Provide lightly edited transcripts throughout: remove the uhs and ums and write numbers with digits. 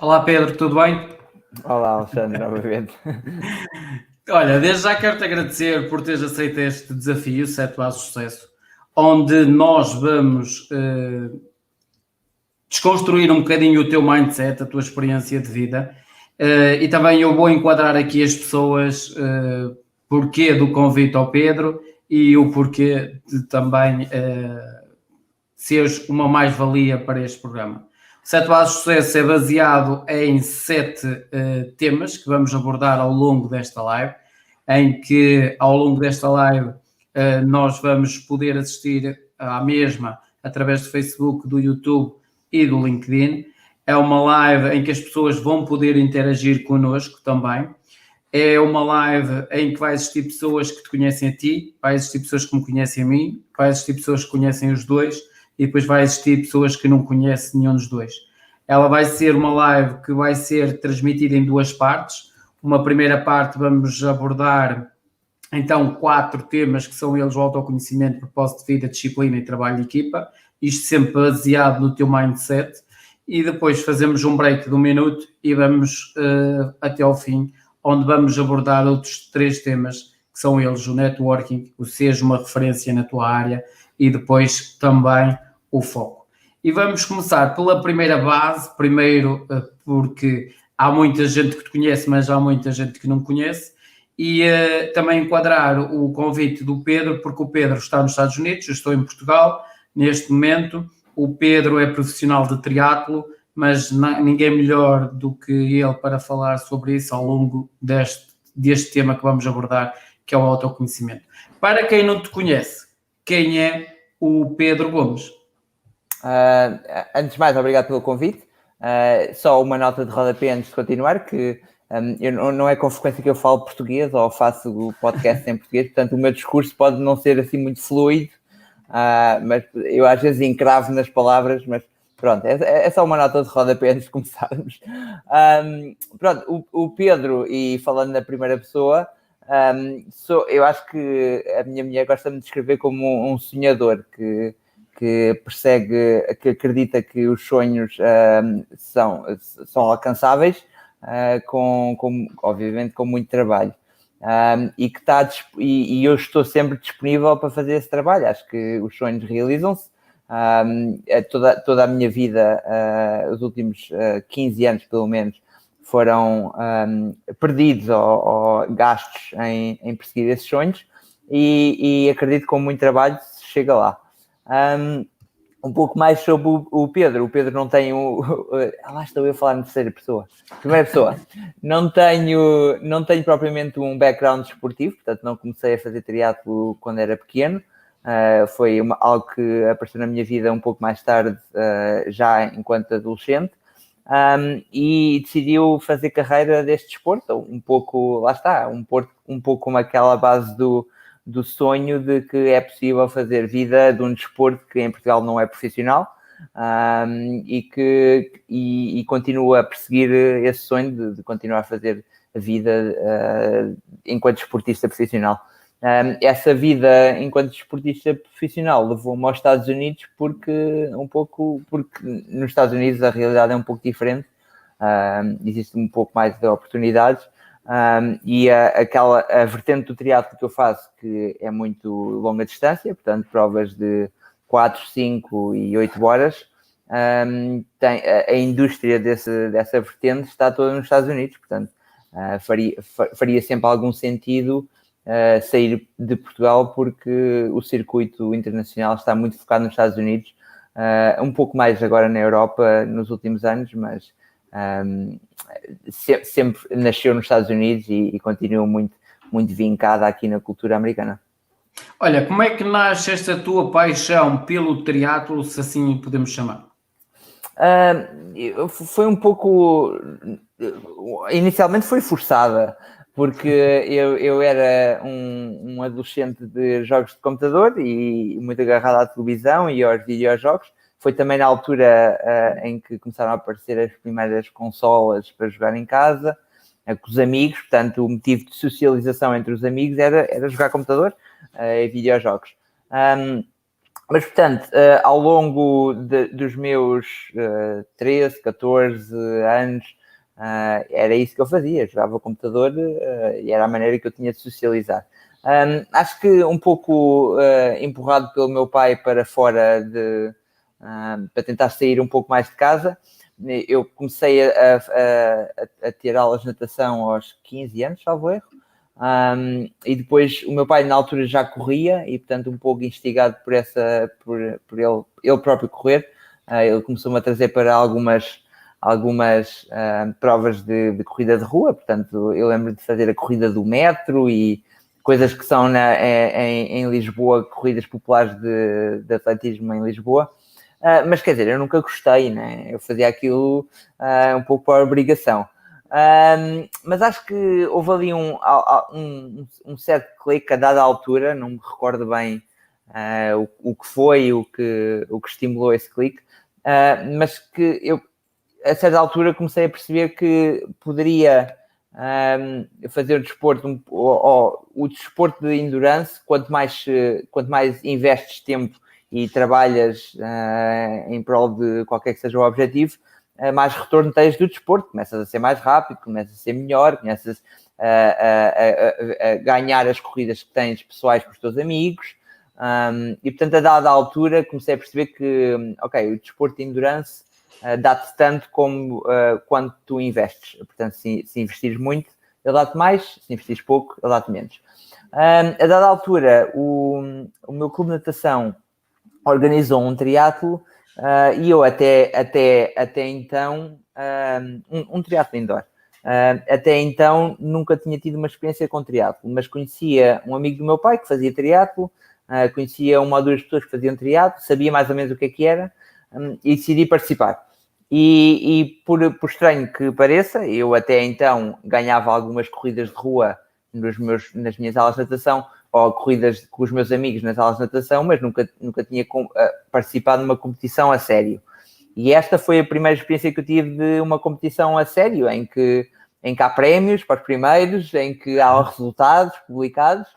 Olá Pedro, tudo bem? Olá, Alexandre, novamente. Olha, desde já quero-te agradecer por teres aceito este desafio, 7 Bases de Sucesso, onde nós vamos desconstruir um bocadinho o teu mindset, a tua experiência de vida, e também eu vou enquadrar aqui as pessoas, porquê do convite ao Pedro e o porquê de também seres uma mais-valia para este programa. O 7 Bases de Sucesso é baseado em 7 temas que vamos abordar ao longo desta live, em que ao longo desta live nós vamos poder assistir à mesma através do Facebook, do YouTube e do LinkedIn. É uma live em que as pessoas vão poder interagir connosco também. É uma live em que vai existir pessoas que te conhecem a ti, vai existir pessoas que me conhecem a mim, vai existir pessoas que conhecem os dois e depois vai existir pessoas que não conhecem nenhum dos dois. Ela vai ser uma live que vai ser transmitida em 2 partes. Uma primeira parte vamos abordar então 4 temas que são eles o autoconhecimento, propósito de vida, disciplina e trabalho de equipa, isto sempre baseado no teu mindset, e depois fazemos um break de 1 minuto e vamos até ao fim, onde vamos abordar outros 3 temas, que são eles o networking, o seres uma referência na tua área e depois também o foco. E vamos começar pela primeira base, primeiro porque há muita gente que te conhece, mas há muita gente que não conhece, e também enquadrar o convite do Pedro, porque o Pedro está nos Estados Unidos, eu estou em Portugal neste momento. O Pedro é profissional de triatlo, mas ninguém melhor do que ele para falar sobre isso ao longo deste tema que vamos abordar, que é o autoconhecimento. Para quem não te conhece, quem é o Pedro Gomes? Antes de mais, obrigado pelo convite. Só uma nota de rodapé antes de continuar, que não é com frequência que eu falo português ou faço o podcast em português, portanto o meu discurso pode não ser assim muito fluido, mas eu às vezes encravo nas palavras, mas pronto, é só uma nota de rodapé antes de começarmos. Pronto, o Pedro, e falando na primeira pessoa, eu acho que a minha mulher gosta de me descrever como um sonhador que persegue, que acredita que os sonhos são alcançáveis, obviamente com muito trabalho. E eu estou sempre disponível para fazer esse trabalho. Acho que os sonhos realizam-se. Toda a minha vida, os últimos 15 anos pelo menos, foram perdidos ou gastos em perseguir esses sonhos, e acredito que com muito trabalho se chega lá. Um pouco mais sobre o Pedro. O Pedro não tem lá estou eu a falar na terceira pessoa. Primeira pessoa. Não tenho propriamente um background desportivo, portanto não comecei a fazer triatlo quando era pequeno. Foi algo que apareceu na minha vida um pouco mais tarde, já enquanto adolescente. E decidiu fazer carreira deste desporto, um pouco, lá está, um pouco como aquela base do sonho de que é possível fazer vida de um desporto que em Portugal não é profissional, e continua a perseguir esse sonho de continuar a fazer a vida enquanto desportista profissional. Essa vida enquanto desportista profissional levou-me aos Estados Unidos porque nos Estados Unidos a realidade é um pouco diferente, existe um pouco mais de oportunidades. E a vertente do triatlo que eu faço, que é muito longa distância, portanto provas de 4, 5 e 8 horas, a indústria dessa vertente está toda nos Estados Unidos, portanto faria sempre algum sentido sair de Portugal, porque o circuito internacional está muito focado nos Estados Unidos, um pouco mais agora na Europa nos últimos anos, mas sempre nasceu nos Estados Unidos e continua muito, muito vincada aqui na cultura americana. Olha, como é que nasce esta tua paixão pelo triatlo, se assim podemos chamar? Foi um pouco... Inicialmente foi forçada, porque eu era um adolescente de jogos de computador e muito agarrado à televisão e aos videojogos. Foi também na altura em que começaram a aparecer as primeiras consolas para jogar em casa, com os amigos. Portanto, o motivo de socialização entre os amigos era jogar computador e videojogos. Mas, portanto, ao longo dos meus 13, 14 anos, era isso que eu fazia, jogava computador e era a maneira que eu tinha de socializar. Acho que um pouco empurrado pelo meu pai para fora para tentar sair um pouco mais de casa, eu comecei a ter aulas de natação aos 15 anos, salvo erro. E depois o meu pai na altura já corria e portanto um pouco instigado por ele próprio correr, ele começou-me a trazer para algumas provas de corrida de rua. Portanto eu lembro de fazer a corrida do metro e coisas que são em Lisboa, corridas populares de atletismo em Lisboa. Mas quer dizer, eu nunca gostei, né? Eu fazia aquilo um pouco por obrigação. Mas acho que houve ali um certo clique a dada altura, não me recordo bem o que foi, o que estimulou esse clique, mas que eu, a certa altura, comecei a perceber que poderia fazer o desporto, o desporto de endurance, quanto mais investes tempo e trabalhas em prol de qualquer que seja o objetivo, mais retorno tens do desporto, começas a ser mais rápido, começas a ser melhor, começas a ganhar as corridas que tens pessoais com os teus amigos, e portanto a dada altura comecei a perceber que, ok, o desporto de endurance dá-te tanto como quanto tu investes. Portanto, se investires muito, ele dá-te mais, se investires pouco, ele dá-te menos. A dada altura, o meu clube de natação organizou um triatlo e eu até então, um triatlo indoor. Até então nunca tinha tido uma experiência com triatlo, mas conhecia um amigo do meu pai que fazia triatlo, conhecia uma ou duas pessoas que faziam triatlo, sabia mais ou menos o que era, e decidi participar. E por estranho que pareça, eu até então ganhava algumas corridas de rua nas minhas aulas de natação, ou corridas com os meus amigos nas aulas de natação, mas nunca tinha participado numa competição a sério. E esta foi a primeira experiência que eu tive de uma competição a sério, em que há prémios para os primeiros, em que há resultados publicados,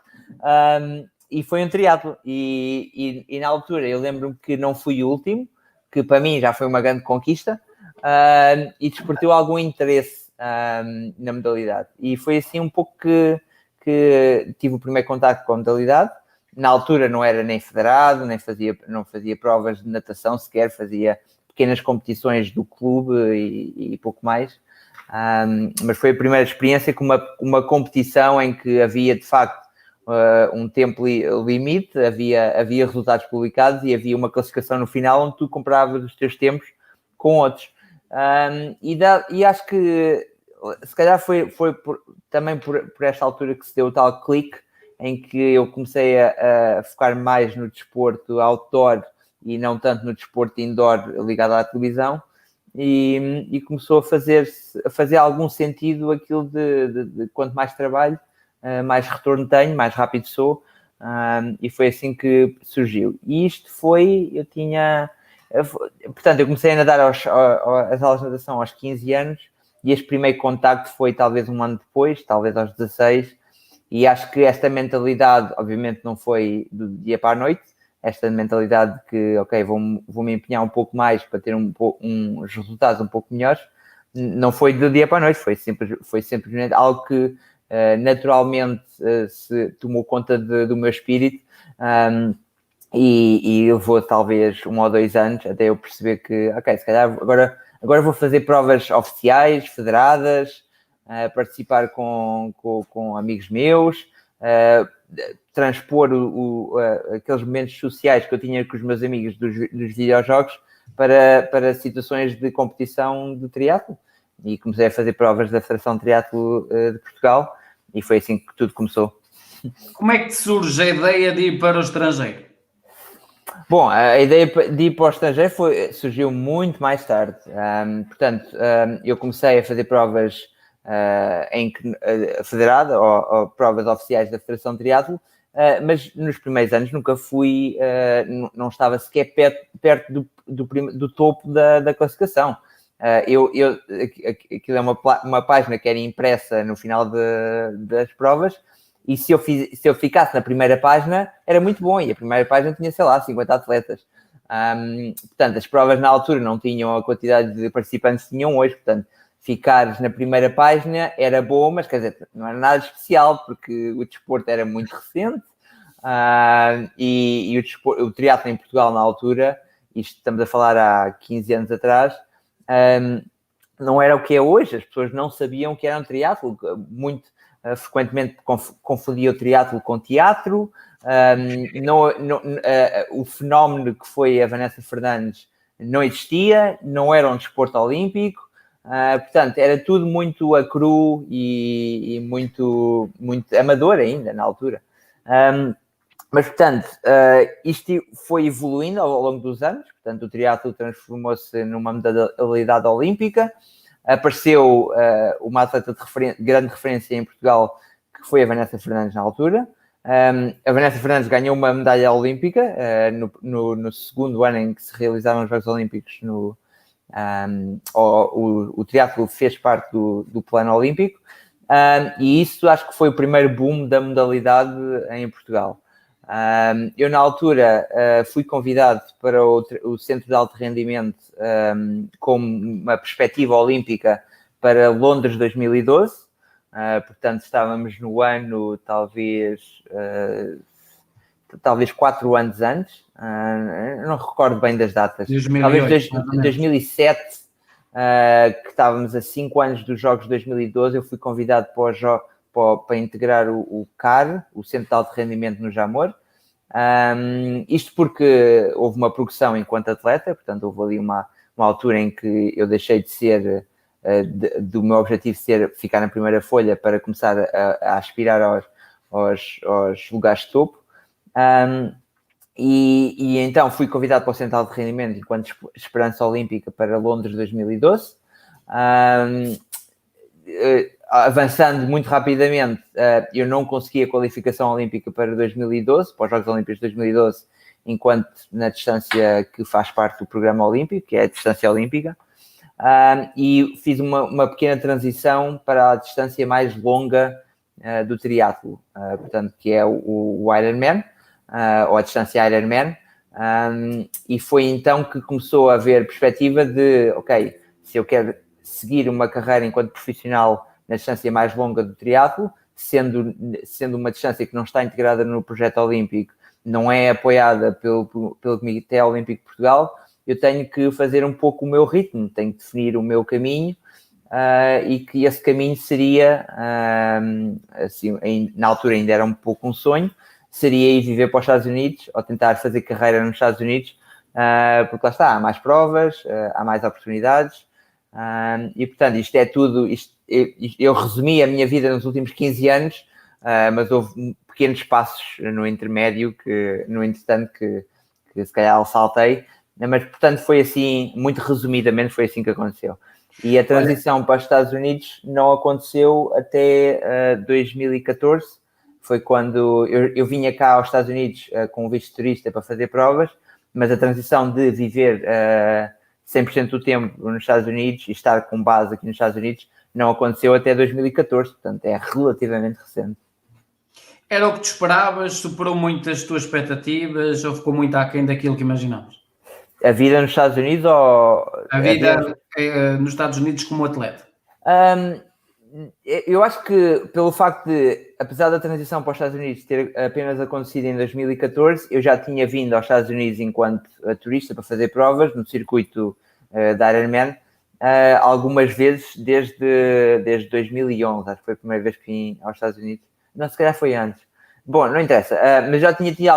e foi um triatlo. E na altura eu lembro-me que não fui o último, que para mim já foi uma grande conquista, e despertou algum interesse na modalidade. E foi assim um pouco que tive o primeiro contacto com a modalidade. Na altura não era nem federado, não fazia provas de natação sequer, fazia pequenas competições do clube e pouco mais. Mas foi a primeira experiência com uma competição em que havia, de facto, um tempo limite, havia resultados publicados e havia uma classificação no final onde tu compravas os teus tempos com outros. E acho que se calhar foi também por esta altura que se deu o tal clique em que eu comecei a focar mais no desporto outdoor e não tanto no desporto indoor ligado à televisão, e começou a fazer algum sentido aquilo de quanto mais trabalho, mais retorno tenho, mais rápido sou, e foi assim que surgiu. E isto portanto, eu comecei a nadar as aulas de natação aos 15 anos, e este primeiro contacto foi talvez um ano depois, talvez aos 16, e acho que esta mentalidade, obviamente, não foi do dia para a noite, esta mentalidade de que, ok, vou-me empenhar um pouco mais para ter uns resultados um pouco melhores, não foi do dia para a noite, foi simplesmente algo que naturalmente se tomou conta do meu espírito, e levou talvez 1 ou 2 anos até eu perceber que, ok, se calhar agora vou fazer provas oficiais, federadas, participar com amigos meus, transpor aqueles momentos sociais que eu tinha com os meus amigos dos videojogos para situações de competição de triatlo. E comecei a fazer provas da Federação de Triatlo de Portugal, e foi assim que tudo começou. Como é que te surge a ideia de ir para o estrangeiro? Bom, a ideia de ir para o estrangeiro surgiu muito mais tarde. Portanto, eu comecei a fazer provas federada ou provas oficiais da Federação de Triatlo, mas nos primeiros anos nunca fui, não estava sequer perto do topo da classificação. Aquilo é uma página que era impressa no final das provas, E se eu ficasse na primeira página, era muito bom. E a primeira página tinha, sei lá, 50 atletas. Portanto, as provas na altura não tinham a quantidade de participantes que tinham hoje. Portanto, ficares na primeira página era bom, mas quer dizer, não era nada especial, porque o desporto era muito recente. E o triatlo em Portugal na altura, isto estamos a falar há 15 anos atrás, não era o que é hoje. As pessoas não sabiam o que era um triatlo. Muito frequentemente confundia o triatlo com teatro. O fenómeno que foi a Vanessa Fernandes não existia, não era um desporto olímpico. Portanto, era tudo muito a cru e muito, muito amador ainda na altura. Mas, portanto, isto foi evoluindo ao longo dos anos. Portanto, o triatlo transformou-se numa modalidade olímpica. Apareceu uma atleta de grande referência em Portugal, que foi a Vanessa Fernandes na altura. A Vanessa Fernandes ganhou uma medalha olímpica no segundo ano em que se realizaram os Jogos Olímpicos. O triatlo fez parte do plano olímpico. E isso acho que foi o primeiro boom da modalidade em Portugal. Eu, na altura, fui convidado para o Centro de Alto Rendimento com uma perspectiva olímpica para Londres 2012. Portanto, estávamos no ano, talvez 4 anos antes. Não recordo bem das datas. 2008, talvez 2007, que estávamos a 5 anos dos Jogos de 2012. Eu fui convidado para integrar o CAR, o Centro de Alto Rendimento no Jamor. Isto porque houve uma progressão enquanto atleta. Portanto, houve ali uma altura em que eu deixei de ser, do meu objetivo ser ficar na primeira folha, para começar a aspirar aos lugares de topo. E então fui convidado para o Centro de Alto Rendimento enquanto esperança olímpica para Londres 2012. Avançando muito rapidamente, eu não consegui a qualificação olímpica para 2012, para os Jogos Olímpicos de 2012, enquanto na distância que faz parte do programa olímpico, que é a distância olímpica, e fiz uma pequena transição para a distância mais longa do triatlo, portanto, que é o Ironman, ou a distância Ironman, e foi então que começou a haver perspectiva de, ok, se eu quero seguir uma carreira enquanto profissional na distância mais longa do triatlo, sendo uma distância que não está integrada no projeto olímpico, não é apoiada pelo Comitê Olímpico de Portugal, eu tenho que fazer um pouco o meu ritmo, tenho que definir o meu caminho, e que esse caminho seria, assim, na altura ainda era um pouco um sonho, seria ir viver para os Estados Unidos, ou tentar fazer carreira nos Estados Unidos, porque lá está, há mais provas, há mais oportunidades. E portanto, isto é tudo. Eu resumi a minha vida nos últimos 15 anos, mas houve pequenos passos no intermédio, no entretanto, que se calhar saltei, mas portanto foi assim, muito resumidamente, foi assim que aconteceu. E a transição para os Estados Unidos não aconteceu até 2014, foi quando eu vinha cá aos Estados Unidos com um visto de turista para fazer provas, mas a transição de viver 100% do tempo nos Estados Unidos e estar com base aqui nos Estados Unidos não aconteceu até 2014, portanto é relativamente recente. Era o que te esperavas? Superou muito as tuas expectativas ou ficou muito aquém daquilo que imaginavas? A vida nos Estados Unidos ou... A vida nos Estados Unidos como atleta? Eu acho que pelo facto de, apesar da transição para os Estados Unidos ter apenas acontecido em 2014, eu já tinha vindo aos Estados Unidos enquanto turista para fazer provas no circuito da Ironman algumas vezes desde 2011, acho que foi a primeira vez que vim aos Estados Unidos. Não, se calhar foi antes. Bom, não interessa, mas já tinha tido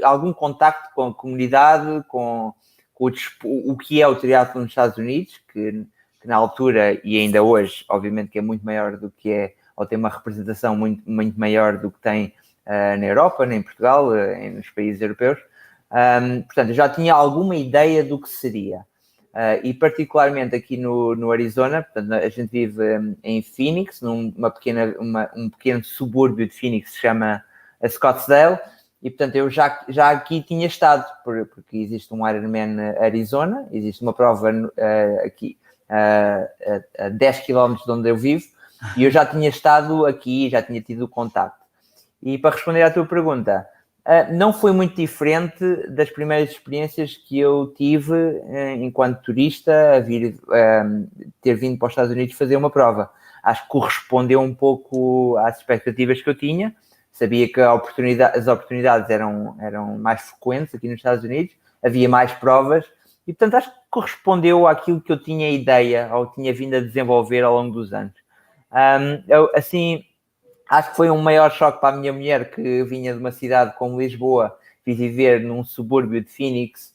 algum contacto com a comunidade, com o que é o triatlo nos Estados Unidos, que na altura e ainda hoje, obviamente que é muito maior do que é, ou tem uma representação muito, muito maior do que tem na Europa, nem em Portugal, nos países europeus. Portanto, eu já tinha alguma ideia do que seria. E particularmente aqui no Arizona, portanto, a gente vive em Phoenix, um pequeno subúrbio de Phoenix que se chama Scottsdale, e portanto eu já aqui tinha estado, porque existe um Ironman Arizona, existe uma prova aqui a 10 km de onde eu vivo, e eu já tinha estado aqui, já tinha tido contacto. E para responder à tua pergunta, não foi muito diferente das primeiras experiências que eu tive enquanto turista, ter vindo para os Estados Unidos fazer uma prova. Acho que correspondeu um pouco às expectativas que eu tinha. Sabia que as oportunidades eram mais frequentes aqui nos Estados Unidos, havia mais provas, e portanto acho que correspondeu àquilo que eu tinha ideia, ou tinha vindo a desenvolver ao longo dos anos. Assim, acho que foi um maior choque para a minha mulher, que vinha de uma cidade como Lisboa, vir viver num subúrbio de Phoenix,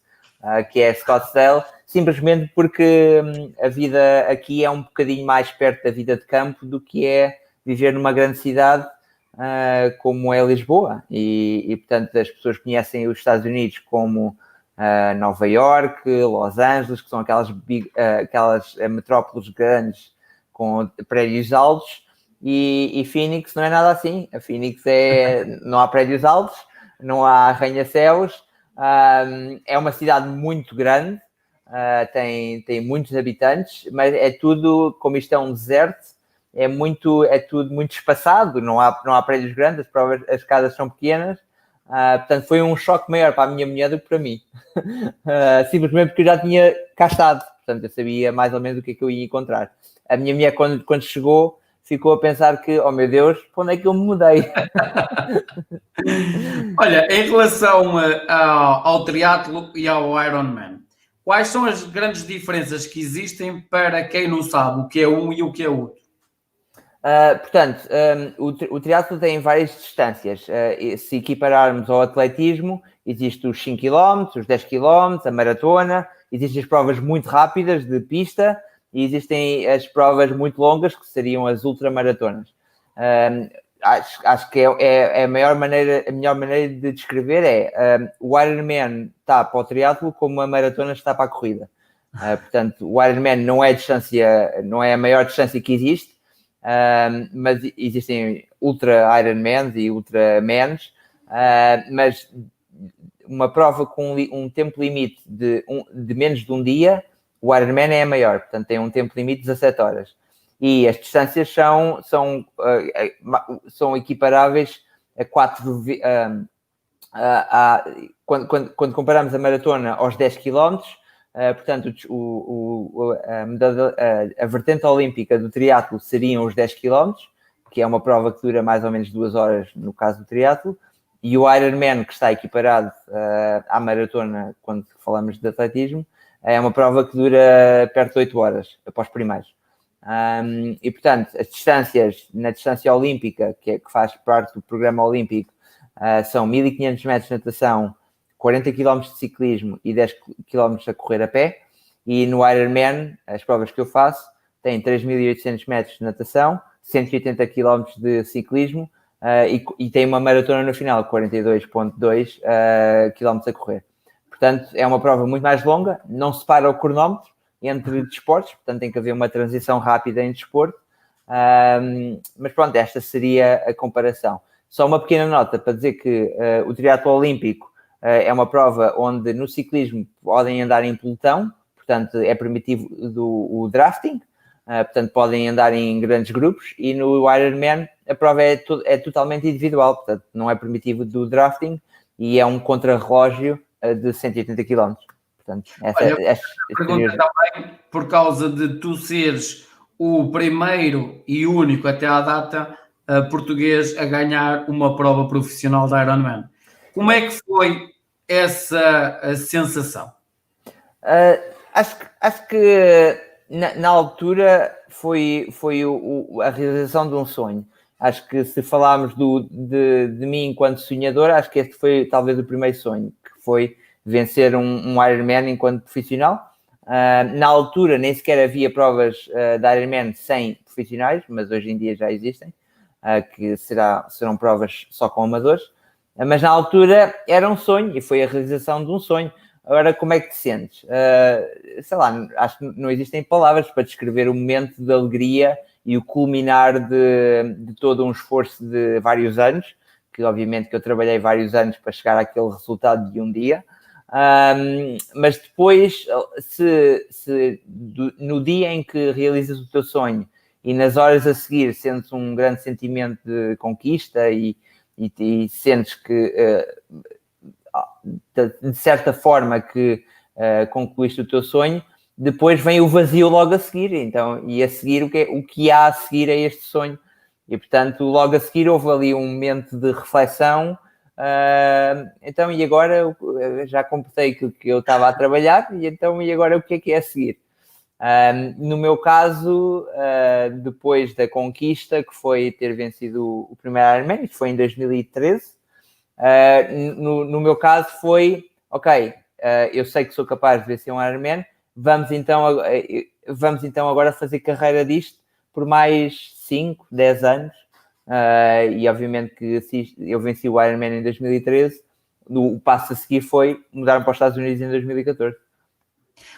que é Scottsdale, simplesmente porque a vida aqui é um bocadinho mais perto da vida de campo do que é viver numa grande cidade como é Lisboa. E, portanto, as pessoas conhecem os Estados Unidos como Nova York, Los Angeles, que são aquelas metrópoles grandes com prédios altos, e Phoenix não é nada assim. A Phoenix não há prédios altos, não há arranha-céus, é uma cidade muito grande, tem muitos habitantes, mas é tudo, como isto é um deserto, é tudo muito espaçado, não há prédios grandes, as casas são pequenas. Portanto, foi um choque maior para a minha mulher do que para mim. Simplesmente porque eu já tinha cá estado, portanto, eu sabia mais ou menos o que é que eu ia encontrar. A minha mulher, quando chegou, ficou a pensar que, oh meu Deus, para onde é que eu me mudei? Olha, em relação ao triatlo e ao Ironman, quais são as grandes diferenças que existem para quem não sabe o que é um e o que é outro? Portanto, o triatlo tem várias distâncias. Se equipararmos ao atletismo, existem os 5 km, os 10 km, a maratona, existem as provas muito rápidas de pista e existem as provas muito longas, que seriam as ultramaratonas. Acho que é a melhor maneira de descrever o Ironman está para o triatlo como a maratona está para a corrida. Portanto, o Ironman não é a maior distância que existe, mas existem Ultra Ironmans e Ultramans, mas uma prova com um tempo limite de menos de um dia, o Ironman é a maior, portanto tem um tempo limite de 17 horas. E as distâncias são equiparáveis a 4 quando comparamos a maratona aos 10 km, portanto a vertente olímpica do triatlo seriam os 10 km, que é uma prova que dura mais ou menos 2 horas no caso do triatlo, e o Ironman, que está equiparado à maratona quando falamos de atletismo, é uma prova que dura perto de 8 horas após primeiros. E portanto, as distâncias na distância olímpica, que faz parte do programa olímpico, são 1500 metros de natação, 40 km de ciclismo e 10 km a correr a pé. E no Ironman, as provas que eu faço têm 3.800 metros de natação, 180 km de ciclismo e tem uma maratona no final, 42,2 km a correr. Portanto, é uma prova muito mais longa, não se para o cronómetro entre desportos, portanto tem que haver uma transição rápida em desporto. Mas pronto, esta seria a comparação. Só uma pequena nota para dizer que o triatlo olímpico é uma prova onde no ciclismo podem andar em pelotão, portanto é permitido o drafting, portanto podem andar em grandes grupos, e no Ironman a prova é totalmente individual, portanto não é permitido do drafting e é um contrarrelógio de 180 km. Portanto, pergunta também, por causa de tu seres o primeiro e único até à data português a ganhar uma prova profissional da Ironman. Como é que foi essa sensação? Acho que na altura foi a realização de um sonho. Acho que se falarmos de mim enquanto sonhador, acho que este foi talvez o primeiro sonho, que foi vencer um Ironman enquanto profissional. Na altura nem sequer havia provas de Ironman sem profissionais, mas hoje em dia já existem, que serão provas só com amadores. Mas na altura era um sonho e foi a realização de um sonho. Agora, como é que te sentes? Sei lá, acho que não existem palavras para descrever o momento de alegria e o culminar de todo um esforço de vários anos, que obviamente que eu trabalhei vários anos para chegar àquele resultado de um dia. Mas depois, no dia em que realizas o teu sonho e nas horas a seguir sentes um grande sentimento de conquista e e sentes que, de certa forma, que concluíste o teu sonho, depois vem o vazio logo a seguir. Então, e a seguir, o que há a seguir a este sonho? E, portanto, logo a seguir houve ali um momento de reflexão. Então, e agora já completei que eu estava a trabalhar, e agora o que é a seguir? No meu caso, depois da conquista, que foi ter vencido o primeiro Ironman, que foi em 2013, no meu caso foi, ok, eu sei que sou capaz de vencer um Ironman, vamos então agora fazer carreira disto por mais 5, 10 anos, e obviamente que eu venci o Ironman em 2013, o passo a seguir foi mudar para os Estados Unidos em 2014.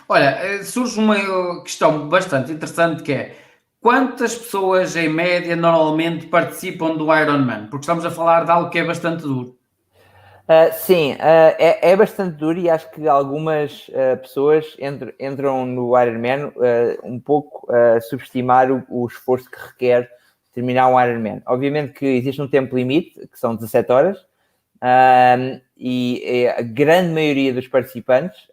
Olha, surge uma questão bastante interessante que é quantas pessoas em média normalmente participam do Ironman? Porque estamos a falar de algo que é bastante duro. Sim, é bastante duro e acho que algumas pessoas entram no Ironman um pouco a subestimar o esforço que requer terminar um Ironman. Obviamente que existe um tempo limite, que são 17 horas, e a grande maioria dos participantes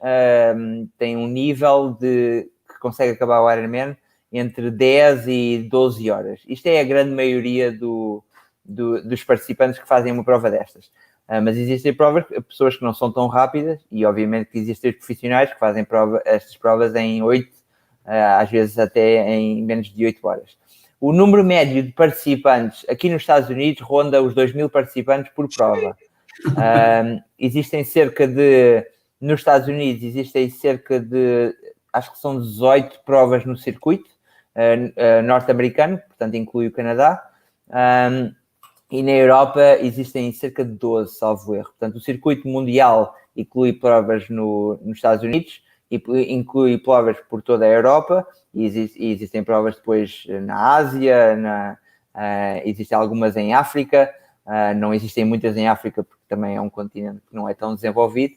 tem um nível que consegue acabar o Ironman entre 10 e 12 horas. Isto é a grande maioria dos participantes que fazem uma prova destas. Mas existem pessoas que não são tão rápidas e obviamente que existem os profissionais que fazem estas provas em 8, às vezes até em menos de 8 horas. O número médio de participantes aqui nos Estados Unidos ronda os 2.000 participantes por prova. Nos Estados Unidos existem cerca de, acho que são 18 provas no circuito norte-americano, portanto inclui o Canadá. E na Europa existem cerca de 12, salvo erro. Portanto, o circuito mundial inclui provas nos Estados Unidos, inclui provas por toda a Europa, e existem provas depois na Ásia, existem algumas em África, não existem muitas em África porque também é um continente que não é tão desenvolvido,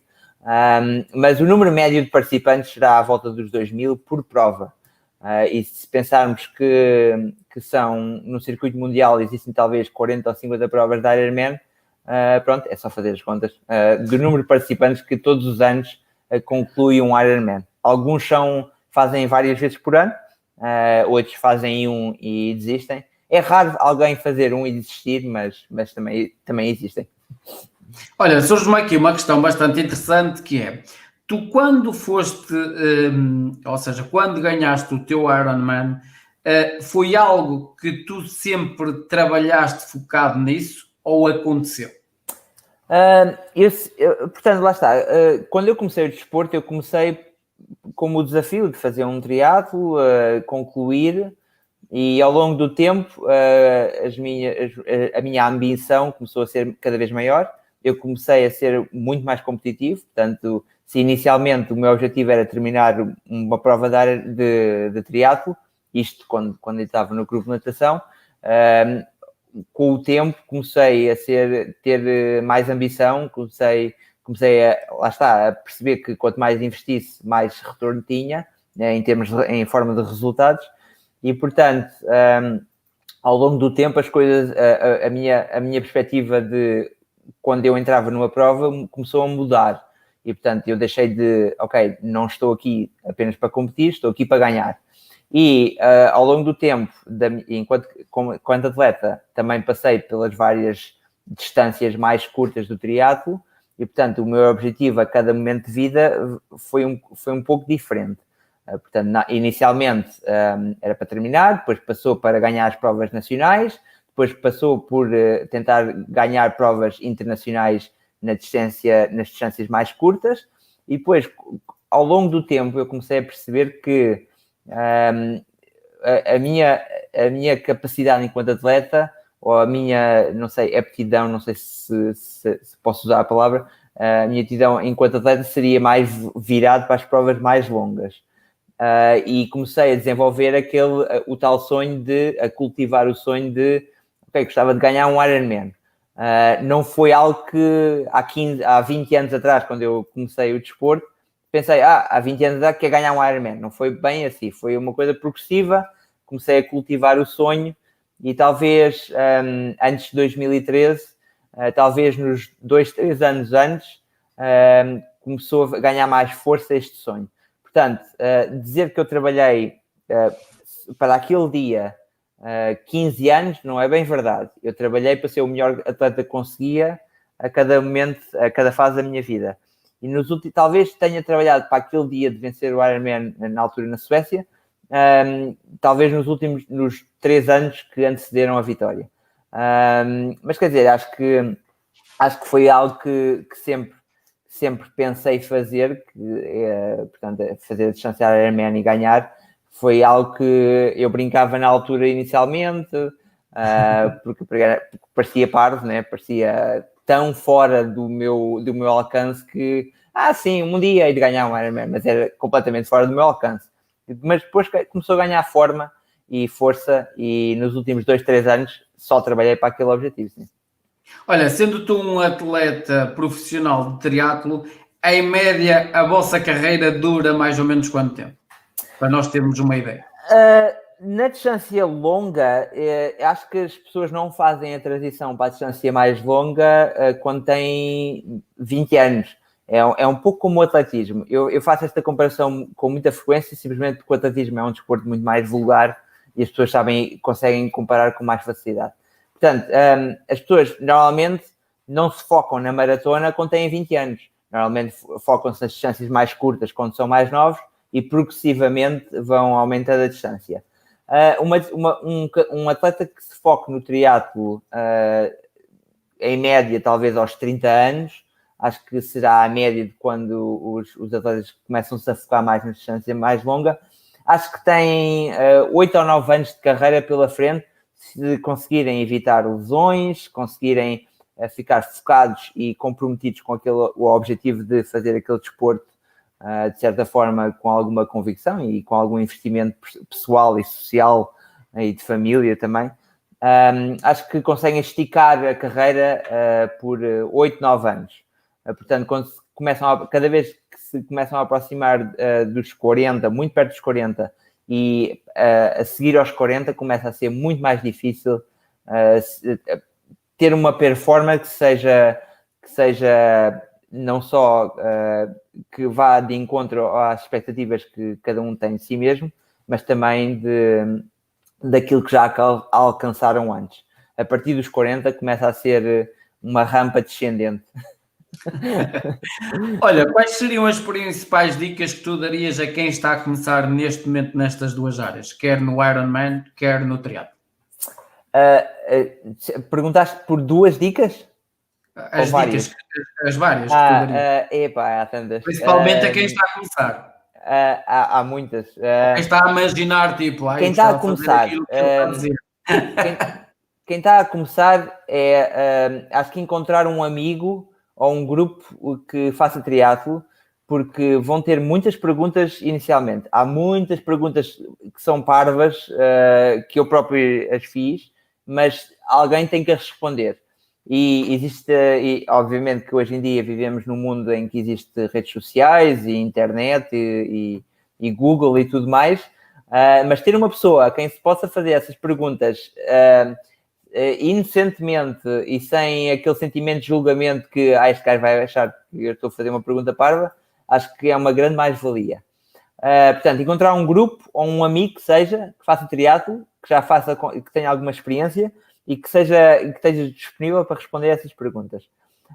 mas o número médio de participantes será à volta dos 2.000 por prova. E se pensarmos que são no circuito mundial existem talvez 40 ou 50 provas de Ironman, pronto, é só fazer as contas do número de participantes que todos os anos conclui um Ironman. Alguns fazem várias vezes por ano, outros fazem um e desistem. É raro alguém fazer um e desistir, mas também existem. Olha, surge-me aqui uma questão bastante interessante que é, tu quando foste, ou seja, quando ganhaste o teu Ironman, foi algo que tu sempre trabalhaste focado nisso ou aconteceu? Portanto, lá está. Quando eu comecei o desporto, eu comecei com o desafio de fazer um triatlo, concluir, e ao longo do tempo a minha ambição começou a ser cada vez maior. Eu comecei a ser muito mais competitivo, portanto, se inicialmente o meu objetivo era terminar uma prova de triatlo, isto quando eu estava no grupo de natação, com o tempo comecei a ter mais ambição, comecei a perceber que quanto mais investisse, mais retorno tinha, né, em forma de resultados, e portanto, ao longo do tempo as coisas, a minha perspectiva de quando eu entrava numa prova começou a mudar, e portanto eu deixei de, ok, não estou aqui apenas para competir, estou aqui para ganhar. E ao longo do tempo, enquanto atleta, também passei pelas várias distâncias mais curtas do triatlo, e portanto o meu objetivo a cada momento de vida foi um pouco diferente. Portanto, inicialmente era para terminar, depois passou para ganhar as provas nacionais, depois passou por tentar ganhar provas internacionais nas distâncias mais curtas, e depois, ao longo do tempo, eu comecei a perceber que a minha capacidade enquanto atleta, ou a minha, não sei, aptidão, não sei se posso usar a palavra, a minha aptidão enquanto atleta seria mais virado para as provas mais longas. E comecei a desenvolver o tal sonho a cultivar o sonho de, ok, gostava de ganhar um Ironman. Não foi algo que há 20 anos atrás, quando eu comecei o desporto, pensei, há 20 anos atrás quer ganhar um Ironman. Não foi bem assim, foi uma coisa progressiva, comecei a cultivar o sonho e talvez antes de 2013 talvez nos 2, 3 anos antes, começou a ganhar mais força este sonho. Portanto, dizer que eu trabalhei para aquele dia 15 anos não é bem verdade. Eu trabalhei para ser o melhor atleta que conseguia a cada momento, a cada fase da minha vida. E talvez tenha trabalhado para aquele dia de vencer o Ironman na altura na Suécia, talvez nos 3 anos que antecederam a vitória. Mas quer dizer, acho que foi algo que sempre pensei fazer, portanto, fazer a distância Ironman e ganhar, foi algo que eu brincava na altura inicialmente, porque parecia parvo, né? Parecia tão fora do meu alcance que, sim, um dia hei de ganhar um Ironman, mas era completamente fora do meu alcance. Mas depois começou a ganhar forma e força, e nos últimos 2, 3 anos só trabalhei para aquele objetivo. Sim. Olha, sendo tu um atleta profissional de triatlo, em média a vossa carreira dura mais ou menos quanto tempo? Para nós termos uma ideia. Na distância longa, acho que as pessoas não fazem a transição para a distância mais longa quando têm 20 anos. É um pouco como o atletismo. Eu faço esta comparação com muita frequência, simplesmente porque o atletismo é um desporto muito mais vulgar e as pessoas conseguem comparar com mais facilidade. Portanto, as pessoas normalmente não se focam na maratona quando têm 20 anos. Normalmente focam-se nas distâncias mais curtas quando são mais novos e progressivamente vão aumentando a distância. Um atleta que se foque no triatlo em média, talvez aos 30 anos, acho que será a média de quando os atletas começam-se a focar mais na distância mais longa. Acho que têm 8 ou 9 anos de carreira pela frente, se conseguirem evitar lesões, conseguirem ficar focados e comprometidos com o objetivo de fazer aquele desporto de certa forma com alguma convicção e com algum investimento pessoal e social e de família também. Acho que conseguem esticar a carreira por 8, 9 anos. Portanto, cada vez que se começam a aproximar dos 40, muito perto dos 40, e a seguir aos 40, começa a ser muito mais difícil ter uma performance que seja não só que vá de encontro às expectativas que cada um tem de si mesmo, mas também daquilo que já alcançaram antes. A partir dos 40 começa a ser uma rampa descendente. Olha, quais seriam as principais dicas que tu darias a quem está a começar neste momento nestas duas áreas, quer no Ironman, quer no triatlo? Perguntaste por 2 dicas? As várias? As várias que tu darias. Há tantas. Principalmente a quem está a começar. Há muitas. Quem está a imaginar, tipo, quem está a começar, aquilo que ele está a dizer. Quem está a começar acho que encontrar um amigo ou um grupo que faça triatlo, porque vão ter muitas perguntas inicialmente. Há muitas perguntas que são parvas, que eu próprio as fiz, mas alguém tem que as responder. E obviamente que hoje em dia vivemos num mundo em que existem redes sociais e internet e Google e tudo mais, mas ter uma pessoa a quem se possa fazer essas perguntas inocentemente e sem aquele sentimento de julgamento que este cara vai achar que eu estou a fazer uma pergunta parva, acho que é uma grande mais-valia. Portanto, encontrar um grupo ou um amigo que faça triatlo, que tenha alguma experiência e que esteja disponível para responder a essas perguntas.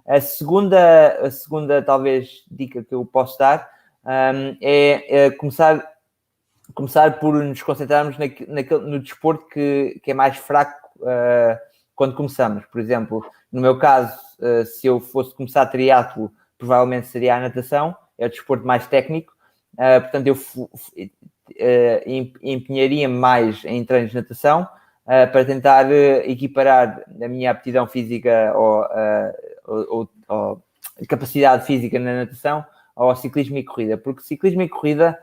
A segunda talvez dica que eu posso dar é começar por nos concentrarmos no desporto que é mais fraco quando começamos. Por exemplo, no meu caso, se eu fosse começar triatlo, provavelmente seria a natação, é o desporto mais técnico, portanto eu empenharia-me mais em treinos de natação para tentar equiparar a minha aptidão física ou capacidade física na natação ao ciclismo e corrida, porque ciclismo e corrida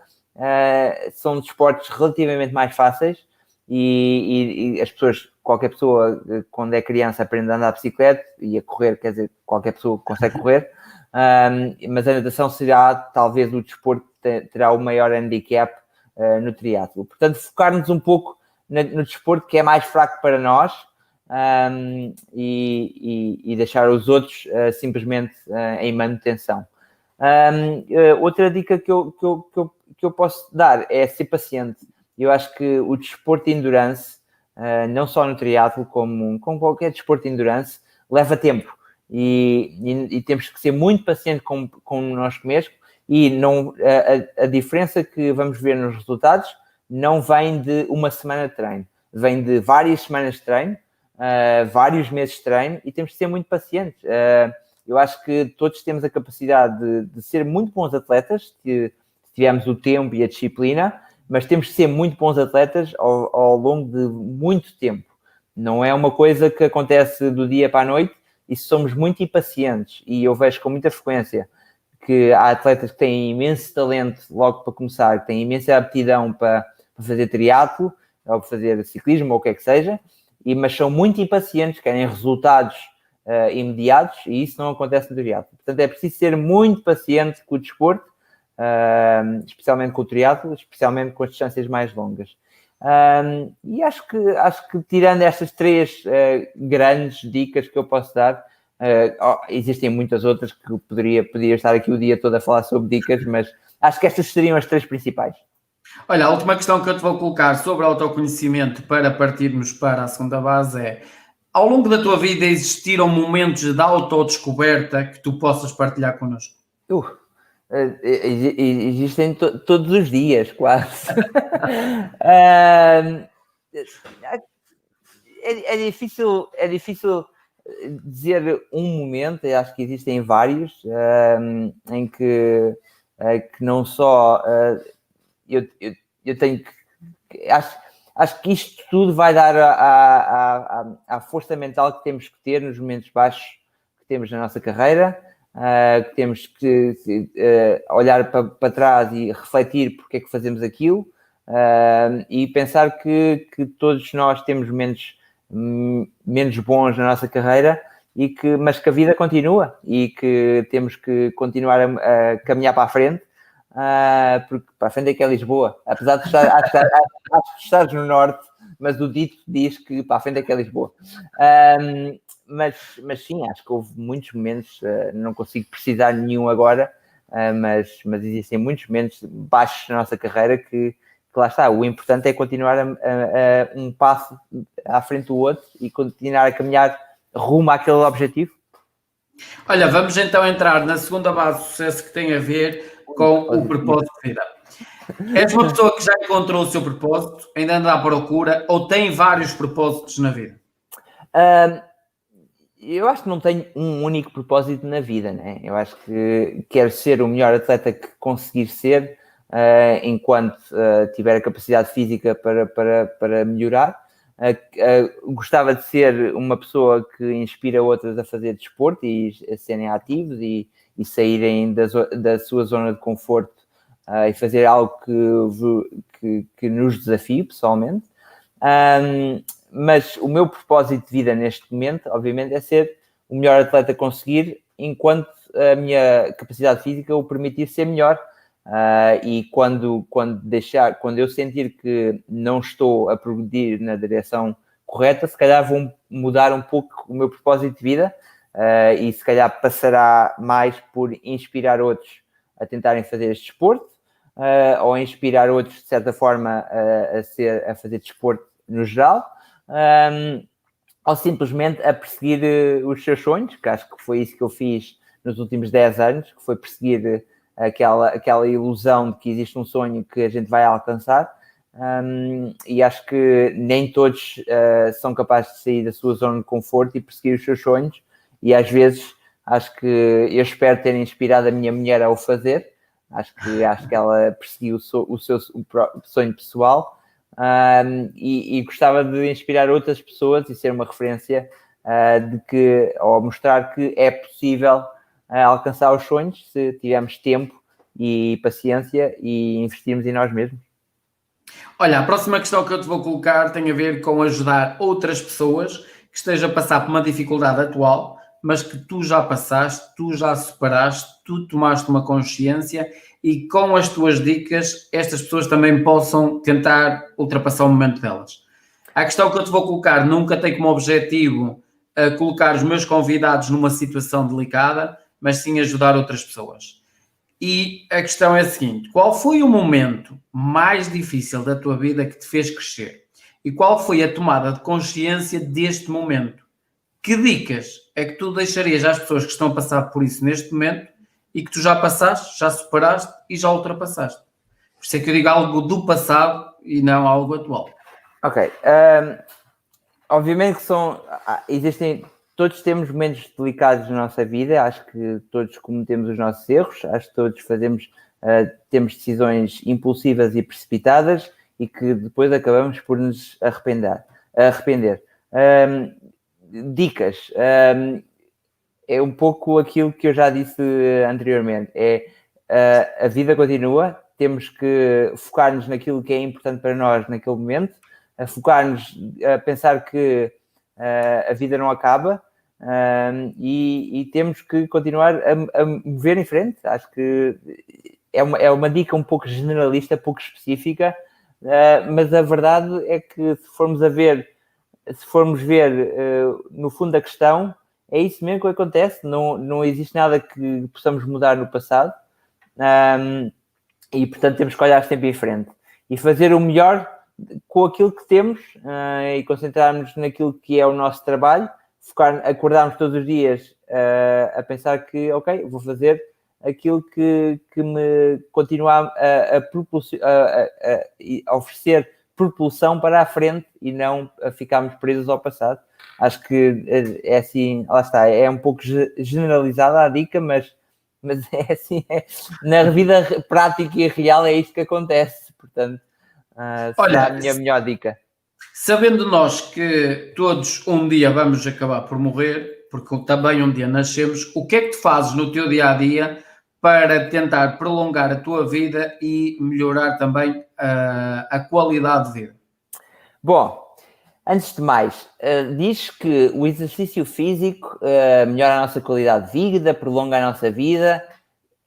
são desportos relativamente mais fáceis e as pessoas, qualquer pessoa quando é criança aprende a andar de bicicleta e a correr, quer dizer, qualquer pessoa consegue correr, mas a natação será talvez o desporto que terá o maior handicap no triatlo. Portanto, focar-nos um pouco no desporto que é mais fraco para nós e deixar os outros simplesmente em manutenção. Outra dica que eu posso dar é ser paciente. Eu acho que o desporto de endurance, não só no triatlo, como qualquer desporto de endurance, leva tempo. E temos que ser muito pacientes com nós mesmos. E não, a diferença que vamos ver nos resultados não vem de uma semana de treino. Vem de várias semanas de treino, vários meses de treino, e temos que ser muito pacientes. Eu acho que todos temos a capacidade de ser muito bons atletas, se tivermos o tempo e a disciplina, mas temos que ser muito bons atletas ao longo de muito tempo. Não é uma coisa que acontece do dia para a noite, e somos muito impacientes, e eu vejo com muita frequência que há atletas que têm imenso talento logo para começar, que têm imensa aptidão para fazer triatlo, ou para fazer ciclismo, ou o que é que seja, mas são muito impacientes, querem resultados imediatos, e isso não acontece no triatlo. Portanto, é preciso ser muito paciente com o desporto, especialmente com o triatlo, especialmente com as distâncias mais longas. E acho que tirando estas 3 grandes dicas que eu posso dar, existem muitas outras que poderia estar aqui o dia todo a falar sobre dicas, mas acho que estas seriam as 3 principais. Olha, a última questão que eu te vou colocar sobre autoconhecimento para partirmos para a segunda base é: ao longo da tua vida existiram momentos de autodescoberta que tu possas partilhar connosco? Existem todos os dias, quase. É difícil dizer um momento. Eu acho que existem vários em que não só eu tenho que... Acho que isto tudo vai dar à força mental que temos que ter nos momentos baixos que temos na nossa carreira, que temos que olhar para trás e refletir porque é que fazemos aquilo, e pensar que todos nós temos menos bons na nossa carreira, mas que a vida continua e que temos que continuar a caminhar para a frente, porque para a frente é que é Lisboa, apesar de acho que estás no norte, mas o dito diz que para a frente é que é Lisboa. Mas sim, acho que houve muitos momentos, não consigo precisar nenhum agora, mas existem muitos momentos baixos na nossa carreira que lá está. O importante é continuar um passo à frente do outro e continuar a caminhar rumo àquele objetivo. Olha, vamos então entrar na segunda base de sucesso, que tem a ver com o propósito de vida. És uma pessoa que já encontrou o seu propósito, ainda anda à procura, ou tem vários propósitos na vida? Eu acho que não tenho um único propósito na vida, né? Eu acho que quero ser o melhor atleta que conseguir ser, enquanto tiver a capacidade física para melhorar. Gostava de ser uma pessoa que inspira outras a fazer desporto e a serem ativos e saírem da sua zona de conforto, e fazer algo que nos desafie pessoalmente. Mas o meu propósito de vida neste momento, obviamente, é ser o melhor atleta a conseguir, enquanto a minha capacidade física o permitir ser melhor. E quando eu sentir que não estou a progredir na direção correta, se calhar vou mudar um pouco o meu propósito de vida, e se calhar passará mais por inspirar outros a tentarem fazer este desporto, ou inspirar outros, de certa forma, a fazer desporto no geral, ou simplesmente a perseguir os seus sonhos, que acho que foi isso que eu fiz nos últimos 10 anos, que foi perseguir aquela ilusão de que existe um sonho que a gente vai alcançar, e acho que nem todos são capazes de sair da sua zona de conforto e perseguir os seus sonhos, e às vezes acho que eu espero ter inspirado a minha mulher a o fazer. Acho que ela perseguiu o seu sonho pessoal, e gostava de inspirar outras pessoas e ser uma referência, ou mostrar que é possível alcançar os sonhos se tivermos tempo e paciência e investirmos em nós mesmos. Olha, a próxima questão que eu te vou colocar tem a ver com ajudar outras pessoas que estejam a passar por uma dificuldade atual, mas que tu já passaste, tu já superaste, tu tomaste uma consciência, e com as tuas dicas estas pessoas também possam tentar ultrapassar o momento delas. A questão que eu te vou colocar nunca tem como objetivo colocar os meus convidados numa situação delicada, mas sim ajudar outras pessoas. E a questão é a seguinte: qual foi o momento mais difícil da tua vida que te fez crescer? E qual foi a tomada de consciência deste momento? Que dicas é que tu deixarias às pessoas que estão a passar por isso neste momento e que tu já passaste, já superaste e já ultrapassaste? Por isso é que eu digo algo do passado e não algo atual. Ok. Obviamente que existem, todos temos momentos delicados na nossa vida, acho que todos cometemos os nossos erros, acho que todos temos decisões impulsivas e precipitadas e que depois acabamos por nos arrepender. Dicas. É um pouco aquilo que eu já disse anteriormente. A vida continua, temos que focar-nos naquilo que é importante para nós naquele momento, a focar-nos, a pensar que a vida não acaba e temos que continuar a mover em frente. Acho que é uma dica um pouco generalista, pouco específica, mas a verdade é que se formos ver no fundo da questão, é isso mesmo que acontece. Não existe nada que possamos mudar no passado e, portanto, temos que olhar sempre em frente e fazer o melhor com aquilo que temos e concentrarmos naquilo que é o nosso trabalho, acordarmos todos os dias a pensar que, ok, vou fazer aquilo que me continua a oferecer propulsão para a frente e não a ficarmos presos ao passado. Acho que é assim, lá está, é um pouco generalizada a dica, mas é assim, na vida prática e real é isto que acontece, portanto, será a minha melhor dica. Sabendo nós que todos um dia vamos acabar por morrer, porque também um dia nascemos, o que é que tu fazes no teu dia-a-dia para tentar prolongar a tua vida e melhorar também a qualidade de vida? Bom, antes de mais, diz que o exercício físico melhora a nossa qualidade de vida, prolonga a nossa vida.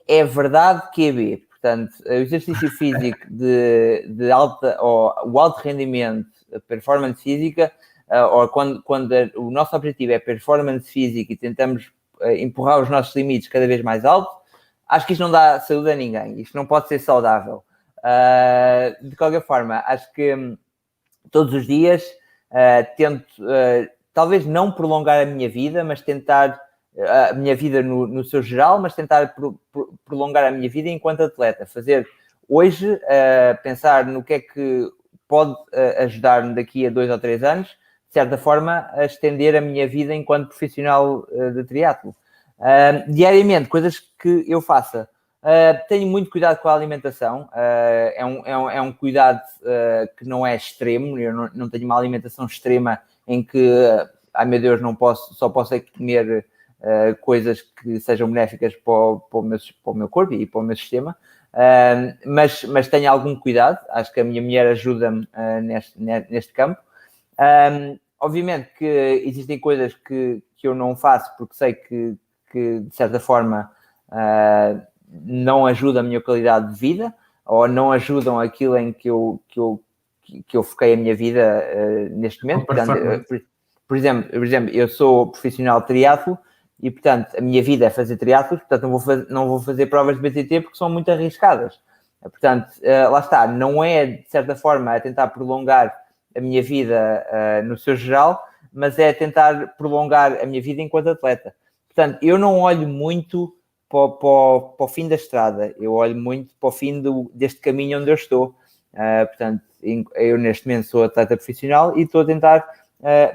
É verdade que é B. Portanto, o exercício físico de alta, ou o alto rendimento, a performance física, ou quando o nosso objetivo é performance física e tentamos empurrar os nossos limites cada vez mais alto, acho que isto não dá saúde a ninguém. Isto não pode ser saudável. De qualquer forma, acho que todos os dias tento, talvez não prolongar a minha vida, mas tentar a minha vida no seu geral, mas tentar prolongar a minha vida enquanto atleta. Fazer hoje, pensar no que é que pode ajudar-me daqui a 2 ou 3 anos, de certa forma, a estender a minha vida enquanto profissional de triatlo. Diariamente, coisas que eu faça. Tenho muito cuidado com a alimentação. É um cuidado que não é extremo. Eu não tenho uma alimentação extrema em que, ai meu Deus, só posso comer coisas que sejam benéficas para o meu corpo e para o meu sistema. Mas tenho algum cuidado. Acho que a minha mulher ajuda-me neste campo. Obviamente que existem coisas que eu não faço porque sei que de certa forma não ajudam a minha qualidade de vida ou não ajudam aquilo em que eu foquei a minha vida neste momento. Portanto, por exemplo, eu sou profissional de triatlo e, portanto, a minha vida é fazer triatlos, portanto, não vou fazer provas de BTT porque são muito arriscadas. Portanto, lá está, não é, de certa forma, a tentar prolongar a minha vida no seu geral, mas é tentar prolongar a minha vida enquanto atleta. Portanto, eu não olho muito para o fim da estrada, eu olho muito para o fim deste caminho onde eu estou. Portanto, eu neste momento sou atleta profissional e estou a tentar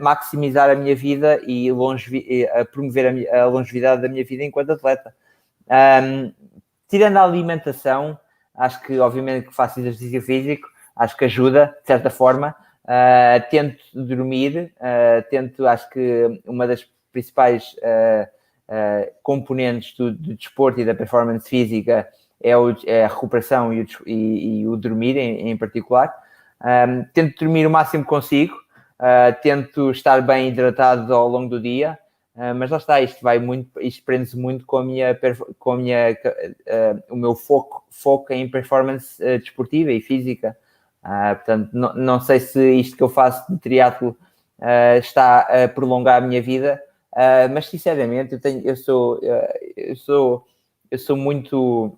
maximizar a minha vida e a promover a longevidade da minha vida enquanto atleta. Tirando a alimentação, acho que obviamente que faço exercício físico, acho que ajuda, de certa forma. Tento dormir, acho que uma das principais componentes do desporto e da performance física é a recuperação e o dormir em particular. Tento dormir o máximo que consigo, tento estar bem hidratado ao longo do dia, mas lá está, isto prende-se muito com o meu foco em performance desportiva e física. Portanto, não sei se isto que eu faço de triatlo está a prolongar a minha vida, mas sinceramente eu sou muito...